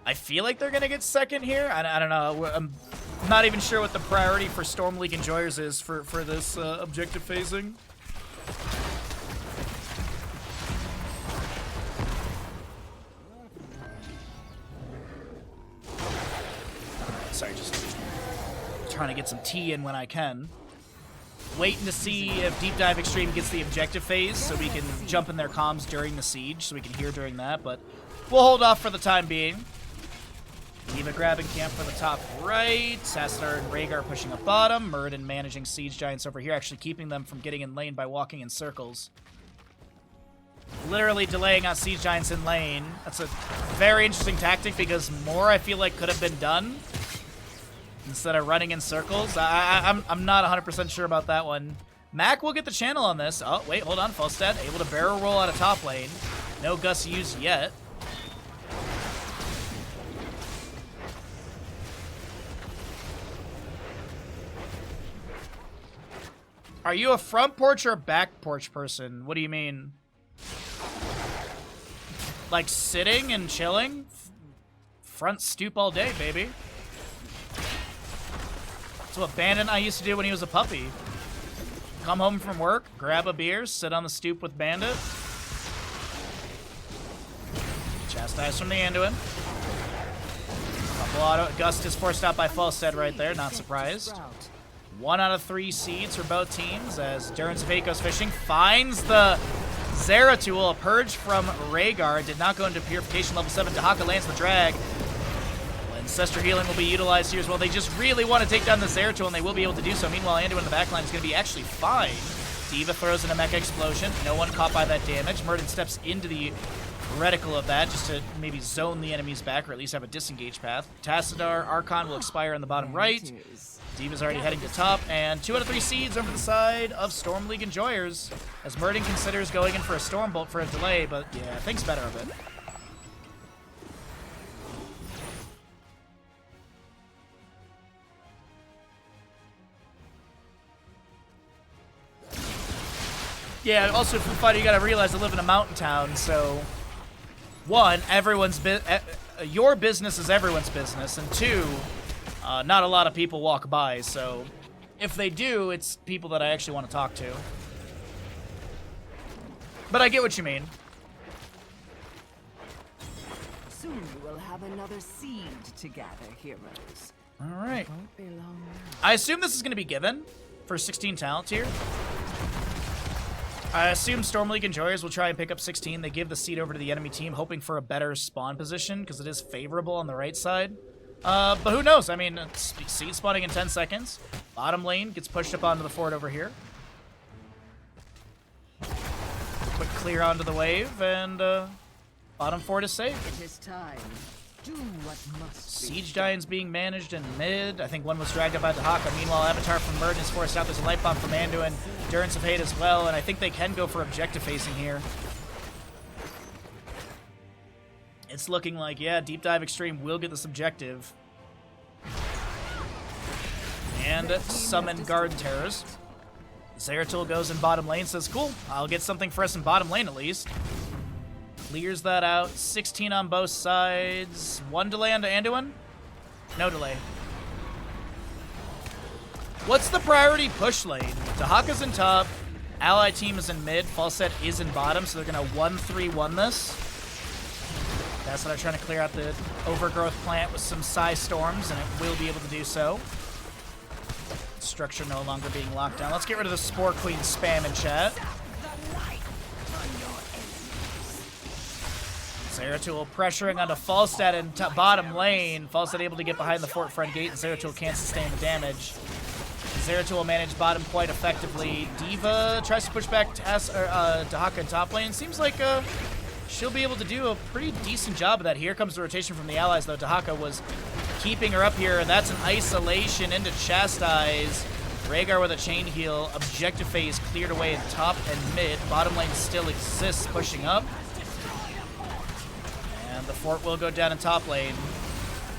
I feel like they're going to get second here. I don't know. I'm not even sure what the priority for Storm League Enjoyers is for this objective phasing. Sorry, just trying to get some tea in when I can. Waiting to see if DeepDiveXtreme gets the objective phase so we can jump in their comms during the siege so we can hear during that, but we'll hold off for the time being. D.Va grabbing camp for the top right. Tassadar and Rhaegar pushing up bottom. Muradin managing siege giants over here, actually keeping them from getting in lane by walking in circles. Literally delaying out siege giants in lane. That's a very interesting tactic because more I feel like could have been done instead of running in circles. I'm not 100% sure about that one. Mac will get the channel on this. Oh, wait, hold on. Falstad able to barrel roll out of top lane. No Gus used yet. Are you a front porch or a back porch person? What do you mean? Like sitting and chilling? Front stoop all day, baby. That's what Bandit and I used to do when he was a puppy. Come home from work, grab a beer, sit on the stoop with Bandit. Chastise from the Anduin. Couple auto. Gust is forced out by Falstead right there, not surprised. 1 out of 3 seeds for both teams as Durance of Fate goes fishing. Finds the Zeratul, a purge from Rhaegar. Did not go into purification level 7. Dahaka lands the drag. Ancestor healing will be utilized here as well. They just really want to take down the Zeratul, and they will be able to do so. Meanwhile, Anduin in the backline is going to be actually fine. D.Va throws in a Mecha Explosion. No one caught by that damage. Muradin steps into the reticle of that just to maybe zone the enemies back or at least have a disengage path. Tassadar Archon will expire on the bottom right. D.Va's already heading to top, and 2 out of 3 seeds over the side of Storm League Enjoyers as Muradin considers going in for a Storm Bolt for a delay, but yeah, thinks better of it. Yeah, also for fighter, you gotta realize I live in a mountain town, so 1, your business is everyone's business, and 2, not a lot of people walk by, so if they do, it's people that I actually want to talk to. But I get what you mean. Soon we will have another seed to gather, heroes. All right. Won't be long now. I assume this is going to be given for 16 talent tier. I assume Storm League Enjoyers will try and pick up 16. They give the seed over to the enemy team, hoping for a better spawn position because it is favorable on the right side. But who knows? I mean, seed spawning in 10 seconds. Bottom lane gets pushed up onto the fort over here. Quick clear onto the wave, and bottom fort is safe. It is time. Do what must be. Siege Giants being managed in mid. I think one was dragged up by Dahaka. Meanwhile, Avatar from Muradin is forced out. There's a light bomb from Anduin. Durance of Hate as well, and I think they can go for objective facing here. It's looking like, yeah, DeepDiveXtreme will get this objective. And summon Guard Terrors. Zeratul goes in bottom lane, says, cool, I'll get something for us in bottom lane at least. Clears that out. 16 on both sides. 1 delay onto Anduin? No delay. What's the priority push lane? Dahaka's in top. Ally team is in mid. Falset is in bottom, so they're going to 1-3-1 this. That's what I'm trying to clear out the overgrowth plant with some Psy Storms, and it will be able to do so. Structure no longer being locked down. Let's get rid of the Spore Queen spam in chat. Zeratul pressuring onto Falstad in bottom lane. Falstad able to get behind the fort front gate, and Zeratul can't sustain the damage. Zeratul will manage bottom quite effectively. D.Va tries to push back Dahaka in top lane. Seems like she'll be able to do a pretty decent job of that. Here comes the rotation from the allies, though. Dahaka was keeping her up here, and that's an isolation into Chastise. Rhaegar with a chain heal. Objective phase cleared away in top and mid. Bottom lane still exists, pushing up. And the fort will go down in top lane.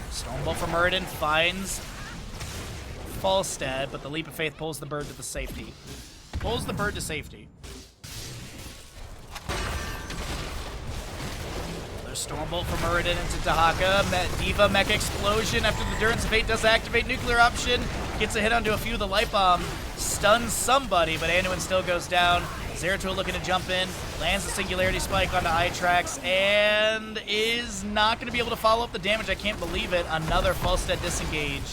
Stormbolt from Muradin finds Falstad, but the Leap of Faith pulls the bird to the safety. Pulls the bird to safety. Stormbolt from Muradin into Dahaka. Diva mech explosion after the Endurance of Fate does activate nuclear option. Gets a hit onto a few of the light bomb. Stuns somebody, but Anduin still goes down. Zeratul looking to jump in. Lands the Singularity Spike onto Itrax and is not going to be able to follow up the damage. I can't believe it. Another Falstad disengage.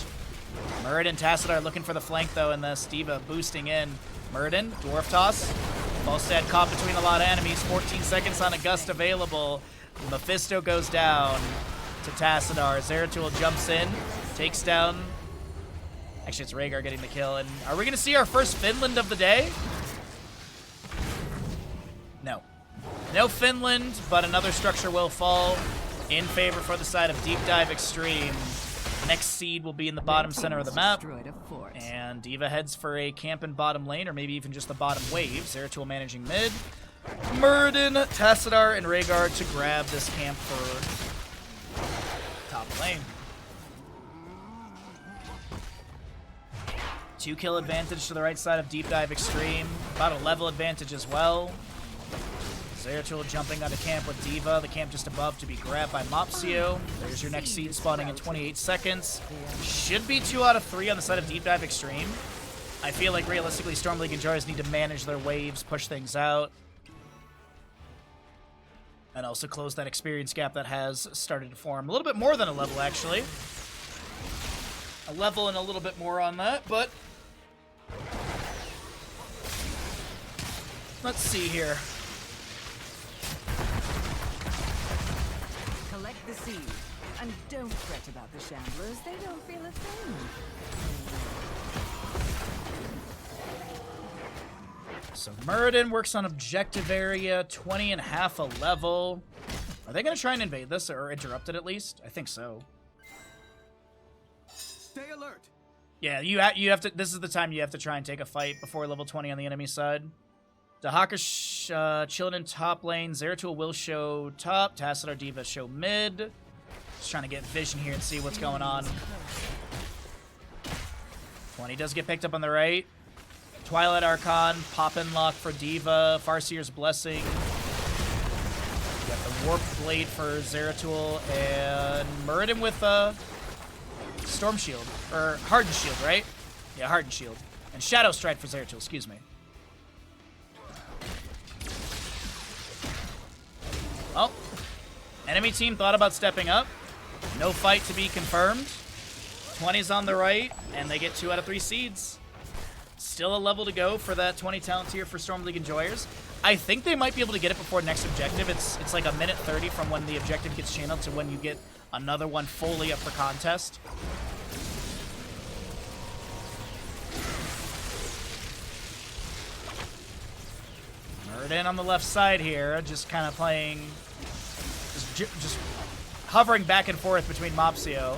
Muradin and Tassadar looking for the flank though in this. Diva boosting in. Muradin, Dwarf Toss. Falstad caught between a lot of enemies. 14 seconds on a gust available. Mephisto goes down to Tassadar. Zeratul jumps in, takes down... Actually, it's Rhaegar getting the kill. And are we going to see our first Finland of the day? No. No Finland, but another structure will fall in favor for the side of DeepDiveXtreme. Next seed will be in the bottom center of the map. And Diva heads for a camp in bottom lane, or maybe even just the bottom wave. Zeratul managing mid. Muradin, Tassadar, and Rhaegar to grab this camp for top lane. 2 kill advantage to the right side of DeepDiveXtreme. About a level advantage as well. Zeratul jumping onto camp with Diva. The camp just above to be grabbed by Mopsio. There's your next seed spawning in 28 seconds. Should be 2 out of 3 on the side of DeepDiveXtreme. I feel like realistically Storm League Enjoyers need to manage their waves, push things out. And also close that experience gap that has started to form. A little bit more than a level, actually. A level and a little bit more on that, but... Let's see here. Collect the seed, and don't fret about the Shamblers. They don't feel a thing. So Muradin works on objective area, 20.5 a level. Are they going to try and invade this, or interrupt it at least? I think so. Stay alert. Yeah, you have to. This is the time you have to try and take a fight before level 20 on the enemy side. Dahaka chilling in top lane. Zeratul will show top. Tassadar Diva show mid. Just trying to get vision here and see what's going on. 20 does get picked up on the right. Twilight Archon, pop-in lock for Diva, Farseer's Blessing. Got the Warp Blade for Zeratul, and Muradin with Storm Shield, or Hardened Shield, right? Yeah, Hardened Shield. And Shadow Stride for Zeratul, excuse me. Well, enemy team thought about stepping up. No fight to be confirmed. 20's on the right, and they get 2 out of 3 seeds. Still a level to go for that 20 talent tier for Storm League Enjoyers. I think they might be able to get it before next objective. It's like a minute 30 from when the objective gets channeled to when you get another one fully up for contest. Muradin on the left side here, just kind of playing, just hovering back and forth between Mopsio.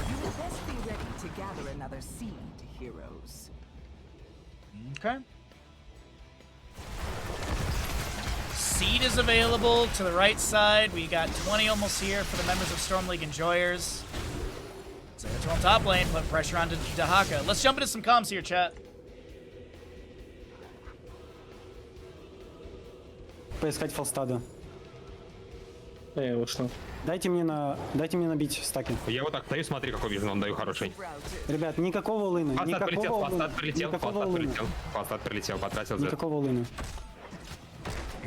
You will best be ready to gather another seed, heroes. Okay. Seed is available to the right side. We got 20 almost here for the members of Storm League Enjoyers. Zeratul on top lane, put pressure on Dahaka. Let's jump into some comms here, chat. Поискать фалстада. Я ушел. Дайте мне набить стаки. Я вот так стою, смотри, какой вижен он даю хороший. Ребят, никакого лына. Фастат прилетел, Никакого фастат прилетел, никакого фастат лына. прилетел. Фастат прилетел, потратил за... Никакого лына.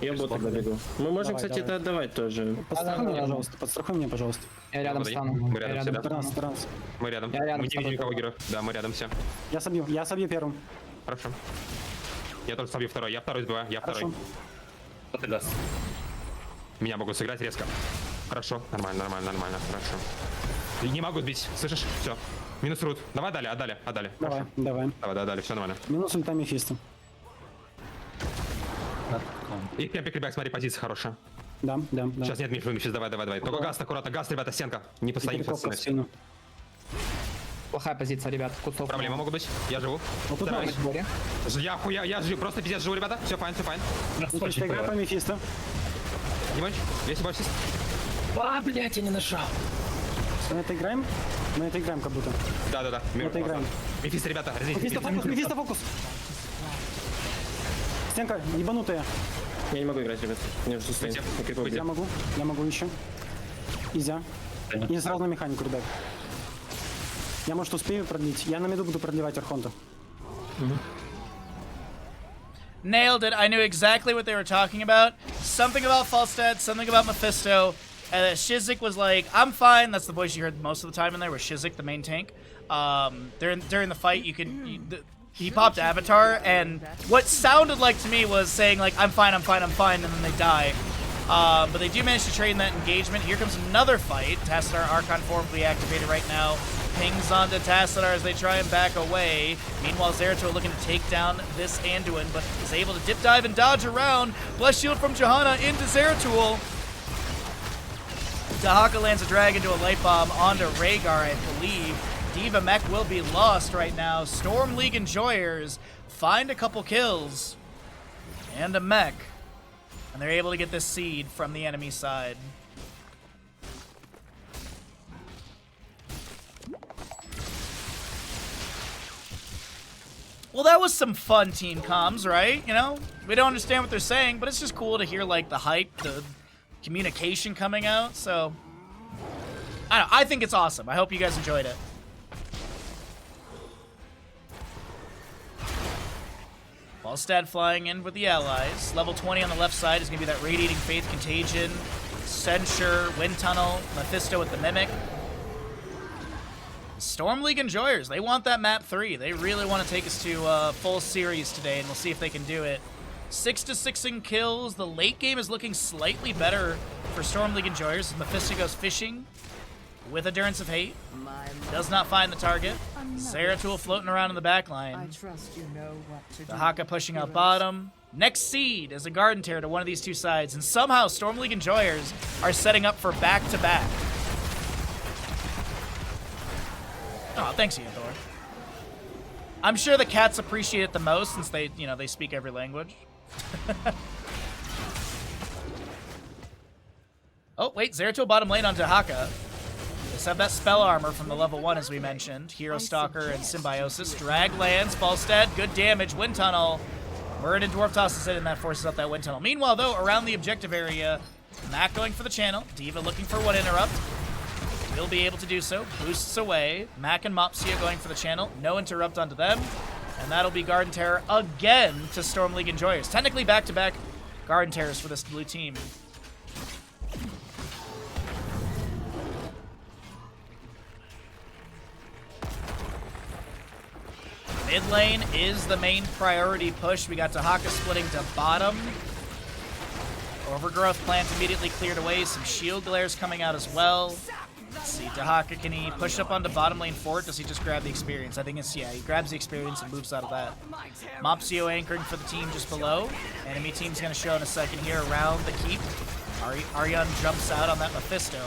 Я бота добегу. Мы можем, Давай, кстати, давай. это отдавать тоже. Подстрахуй меня, пожалуйста. Я рядом Подожди. стану. Мы рядом все, да? Транс. Мы рядом. Я рядом Мы с не видим тобой. никого героев. Да, мы рядом все. Я собью первым. Хорошо. Я тоже собью второй. Я второй сбиваю. Я второй. Хорошо. Меня могут сыграть резко. Хорошо. Нормально. Хорошо. И не могу сбить. Слышишь? Все. Минус рут. Давай отдали. Давай. Давай, все нормально. Минус ульта Мефисто. Их прям прикрепляй, смотри, позиция хорошая. Да. Сейчас нет мифа, сейчас давай. Только газ, аккуратно, газ, ребята, стенка. Не постоим, Перекопка в пацаны. спину. Плохая позиция, ребят. Куцов. Проблемы могут быть, я живу. Вот тут Стараюсь. Горе. Я живу, просто пиздец живу, ребята. Все файн. Мефисто, играй по Мефисто. Димонч, весь больше. А, блядь, я не нажал. Мы это играем? Мы это играем как будто. Да. Мы это играем. Мефисто, ребята, Мефисто фокус. Стенка ебанутая. Я не могу играть, ребят. Мне уже стоит. Я могу еще. Изя. И сразу на механику, ребят. Я, может, успею продлить. Я на миду буду продлевать Архонта. Nailed it. I knew exactly what they were talking about. Something about Falstad, something about Mephisto. And Shizik was like, I'm fine. That's the voice you heard most of the time in there was Shizik, the main tank. During the fight, he popped Avatar, and what sounded like to me was saying, like, I'm fine, and then they die. But they do manage to trade in that engagement. Here comes another fight. Tassadar Archon form will be activated right now. Pings onto Tassadar as they try and back away. Meanwhile, Zeratul looking to take down this Anduin, but is able to dip dive and dodge around. Bless Shield from Johanna into Zeratul. Dahaka lands a drag into a light bomb onto Rhaegar, I believe. Diva Mech will be lost right now. Storm League Enjoyers find a couple kills and a mech. And they're able to get this seed from the enemy side. Well, that was some fun team comms, right? You know, we don't understand what they're saying, but it's just cool to hear, like, the hype, the communication coming out. So, I don't know. I think it's awesome. I hope you guys enjoyed it. Falstad flying in with the allies. Level 20 on the left side is going to be that Radiating Faith, Contagion, Censure, Wind Tunnel, Mephisto with the Mimic. Storm League Enjoyers, they want that map 3. They really want to take us to a full series today, and we'll see if they can do it. 6-6 in kills. The late game is looking slightly better for Storm League Enjoyers. Mephisto goes fishing with Endurance of Hate. Does not find the target. Zeratul floating around in the back I line. trust you know what to do. The Haka pushing out bottom. Next seed is a Garden Tear to one of these two sides, and somehow Storm League Enjoyers are setting up for back-to-back. Oh, thanks, Ian Thor. I'm sure the cats appreciate it the most since they, they speak every language. Oh, wait, Zeratul bottom lane onto Haka. Let's have that spell armor from the level 1, as we mentioned. Hero Stalker and Symbiosis. Drag lands, Falstad, good damage, Wind Tunnel. Muradin Dwarf tosses it, and that forces out that Wind Tunnel. Meanwhile, though, around the objective area, Mac going for the channel. Diva looking for one interrupt. Will be able to do so. Boosts away. Mac and Mopsia going for the channel. No interrupt onto them. And that'll be Garden Terror again to Storm League Enjoyers. Technically back-to-back Garden Terrors for this blue team. Mid lane is the main priority push. We got Tahaka splitting to bottom. Overgrowth plant immediately cleared away. Some shield glares coming out as well. Let's see, Tahaka, can he push up onto bottom lane fort? Does he just grab the experience? I think it's, yeah, he grabs the experience and moves out of that. Mopsio anchoring for the team just below. Enemy team's going to show in a second here around the keep. Aryan jumps out on that Mephisto.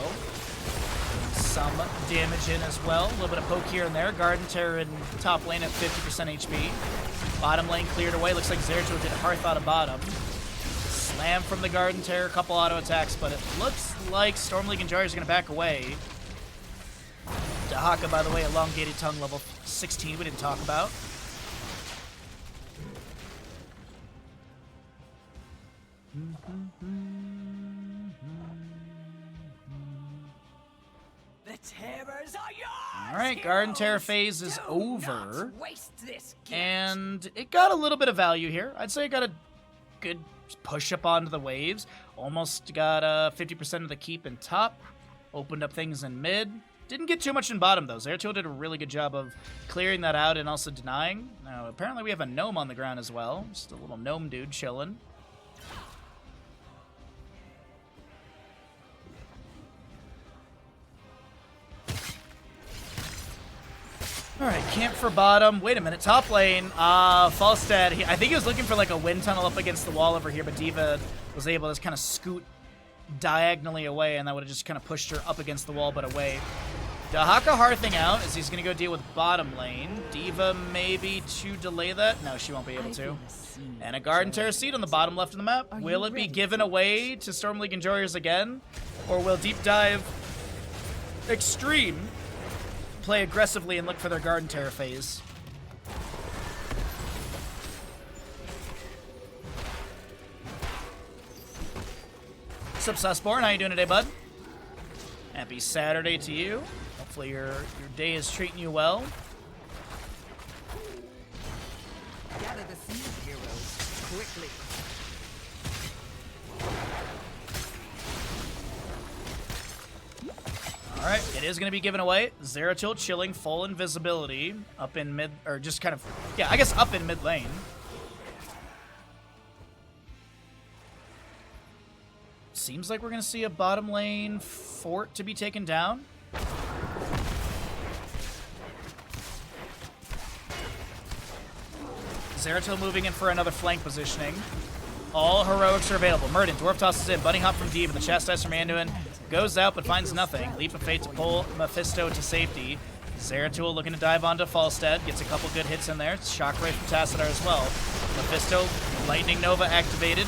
Some damage in as well. A little bit of poke here and there. Garden Terror in top lane at 50% HP. Bottom lane cleared away. Looks like Zeratul did Hearth out of bottom. Slam from the Garden Terror. A couple auto attacks, but it looks like Storm League Enjoyers are going to back away. Dahaka, by the way, elongated tongue level 16 we didn't talk about. The terrors are yours! Alright, Garden Terror phase is Do over. not waste this gift. And it got a little bit of value here. I'd say it got a good push up onto the waves. Almost got 50% of the keep in top. Opened up things in mid. Didn't get too much in bottom, though. Zeratul did a really good job of clearing that out and also denying. Now, apparently we have a gnome on the ground as well. Just a little gnome dude chilling. Alright, camp for bottom. Wait a minute, top lane. Falstad, I think he was looking for like a wind tunnel up against the wall over here, but D.Va was able to just kind of scoot diagonally away, and that would have just kind of pushed her up against the wall, but away. Dahaka Hearthing out as he's going to go deal with bottom lane. D.Va maybe to delay that? No, she won't be able to. And a Garden Terror Seed on the bottom left of the map. Will it be given away to Storm League Enjoyers again? Or will DeepDiveXtreme play aggressively and look for their Garden Terror phase? What's up, Susborn? How you doing today, bud? Happy Saturday to you. Hopefully your day is treating you well. Gather the seed, heroes, quickly. All right, it is going to be given away. Zeratul chilling, full invisibility up in mid, or just kind of, yeah, I guess up in mid lane. Seems like we're going to see a bottom lane fort to be taken down. Zeratul moving in for another flank positioning. All heroics are available. Murden, Dwarf tosses in. Bunny hop from Deep, and the Chastise from Anduin goes out but finds nothing. Leap of Fate to pull Mephisto to safety. Zeratul looking to dive onto Falstad. Gets a couple good hits in there. Shockwave from Tassadar as well. Mephisto, Lightning Nova activated.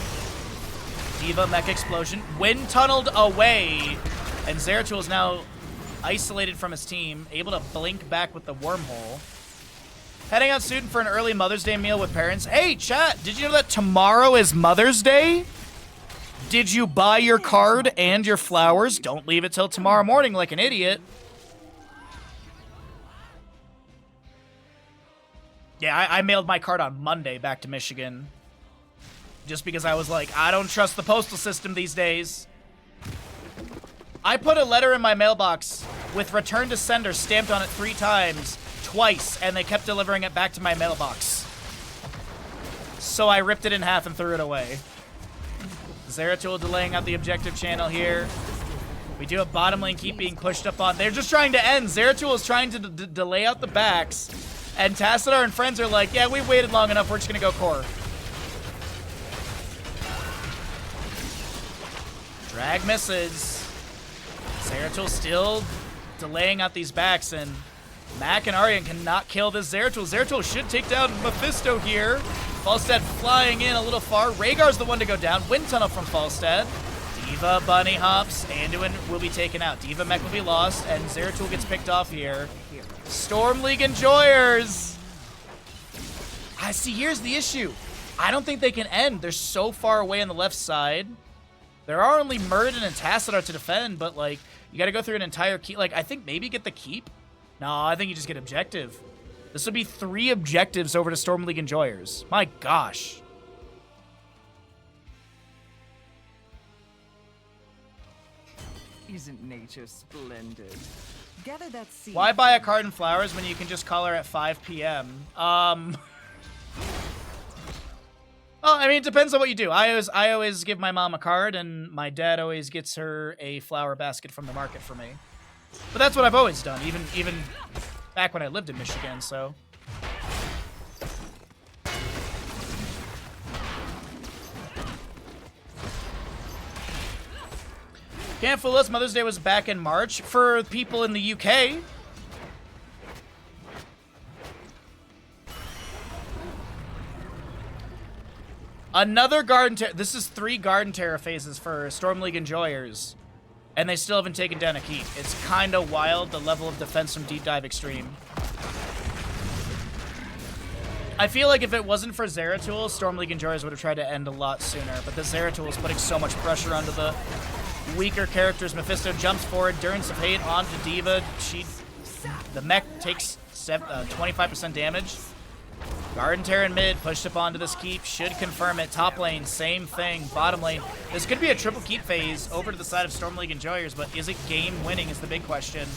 D.Va mech explosion. Wind tunneled away. And Zeratul is now isolated from his team. Able to blink back with the wormhole. Heading out soon for an early Mother's Day meal with parents. Hey, chat, did you know that tomorrow is Mother's Day? Did you buy your card and your flowers? Don't leave it till tomorrow morning like an idiot. Yeah, I mailed my card on Monday back to Michigan. Just because I was like, I don't trust the postal system these days. I put a letter in my mailbox with return to sender stamped on it 3 times. Twice, and they kept delivering it back to my mailbox. So I ripped it in half and threw it away. Zeratul delaying out the objective channel here. We do have bottom lane keep being pushed up on. They're just trying to end. Zeratul is trying to delay out the backs, and Tassadar and friends are like, yeah, we've waited long enough, we're just gonna go core. Drag misses. Zeratul still delaying out these backs, and Mac and Aryan cannot kill this Zeratul. Zeratul should take down Mephisto here. Falstad flying in a little far. Rhaegar's the one to go down. Wind tunnel from Falstad. D.Va bunny hops. Anduin will be taken out. D.Va mech will be lost, and Zeratul gets picked off here. Storm League Enjoyers. I see, here's the issue. I don't think they can end. They're so far away on the left side. There are only Murden and Tassadar to defend, but, like, you got to go through an entire keep. Like, I think maybe get the keep. No, I think you just get objective. This would be 3 objectives over to Storm League Enjoyers. My gosh. Isn't nature splendid? Gather that seed. Why buy a card and flowers when you can just call her at 5 p.m.? Oh, I mean, it depends on what you do. I always give my mom a card, and my dad always gets her a flower basket from the market for me. But that's what I've always done, even back when I lived in Michigan, so. Can't fool us, Mother's Day was back in March for people in the UK. Another Garden Terror. This is 3 Garden Terror phases for Storm League Enjoyers. And they still haven't taken down a keep. It's kind of wild, the level of defense from DeepDiveXtreme. I feel like if it wasn't for Zeratul, Storm League Enjoyers would have tried to end a lot sooner. But the Zeratul is putting so much pressure onto the weaker characters. Mephisto jumps forward, Durance of Hate onto D.Va. The mech takes 25% damage. Garden Terror in mid, pushed up onto this keep, should confirm it. Top lane, same thing. Bottom lane, this could be a triple keep phase over to the side of Storm League Enjoyers, but is it game winning is the big question.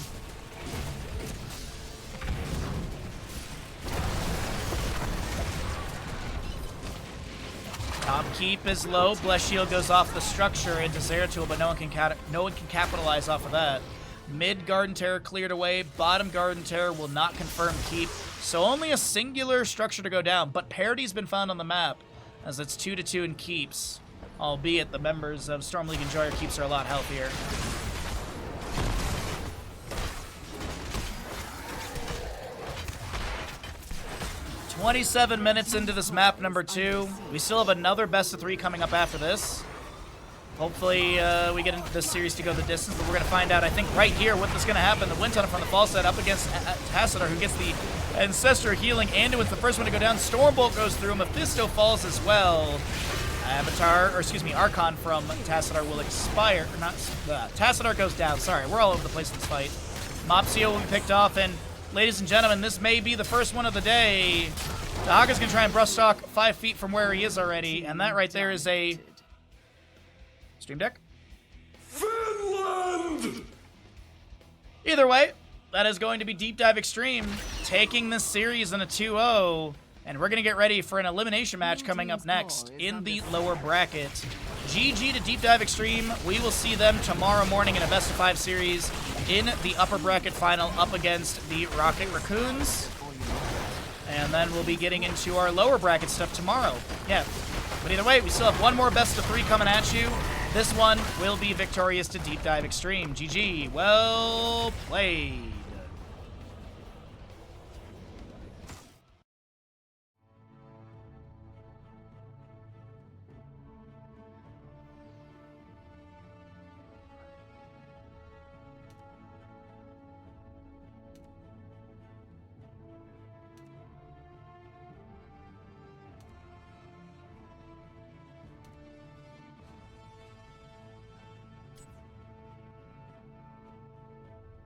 Top keep is low. Bless Shield goes off the structure into Zeratul, but no one can capitalize off of that. Mid Garden Terror cleared away. Bottom Garden Terror will not confirm keep. So only a singular structure to go down, but parity's been found on the map, as it's 2-2 in keeps. Albeit the members of Storm League Enjoyer keeps are a lot healthier. "27 minutes into this map number 2. We still have another best of 3 coming up after this. Hopefully, we get into this series to go the distance, but we're going to find out, I think, right here what's going to happen. The Wind Tunnel from the fall side up against Tassadar, who gets the Ancestor healing. Anduin's the first one to go down. Stormbolt goes through. Mephisto falls as well. Archon from Tassadar will expire. Or not, Tassadar goes down. Sorry, we're all over the place in this fight. Mopsio will be picked off, and ladies and gentlemen, this may be the first one of the day. Dahaga's going to try and brush stalk 5 feet from where he is already, and that right there is a... Stream Deck? Finland! Either way, that is going to be DeepDiveXtreme taking this series in a 2-0, and we're going to get ready for an elimination match coming up next in the lower bracket. GG to DeepDiveXtreme. We will see them tomorrow morning in a best of 5 series in the upper bracket final up against the Rocket Raccoons. And then we'll be getting into our lower bracket stuff tomorrow. Yeah. But either way, we still have one more best of 3 coming at you. This one will be victorious to DeepDiveXtreme. GG. Well played.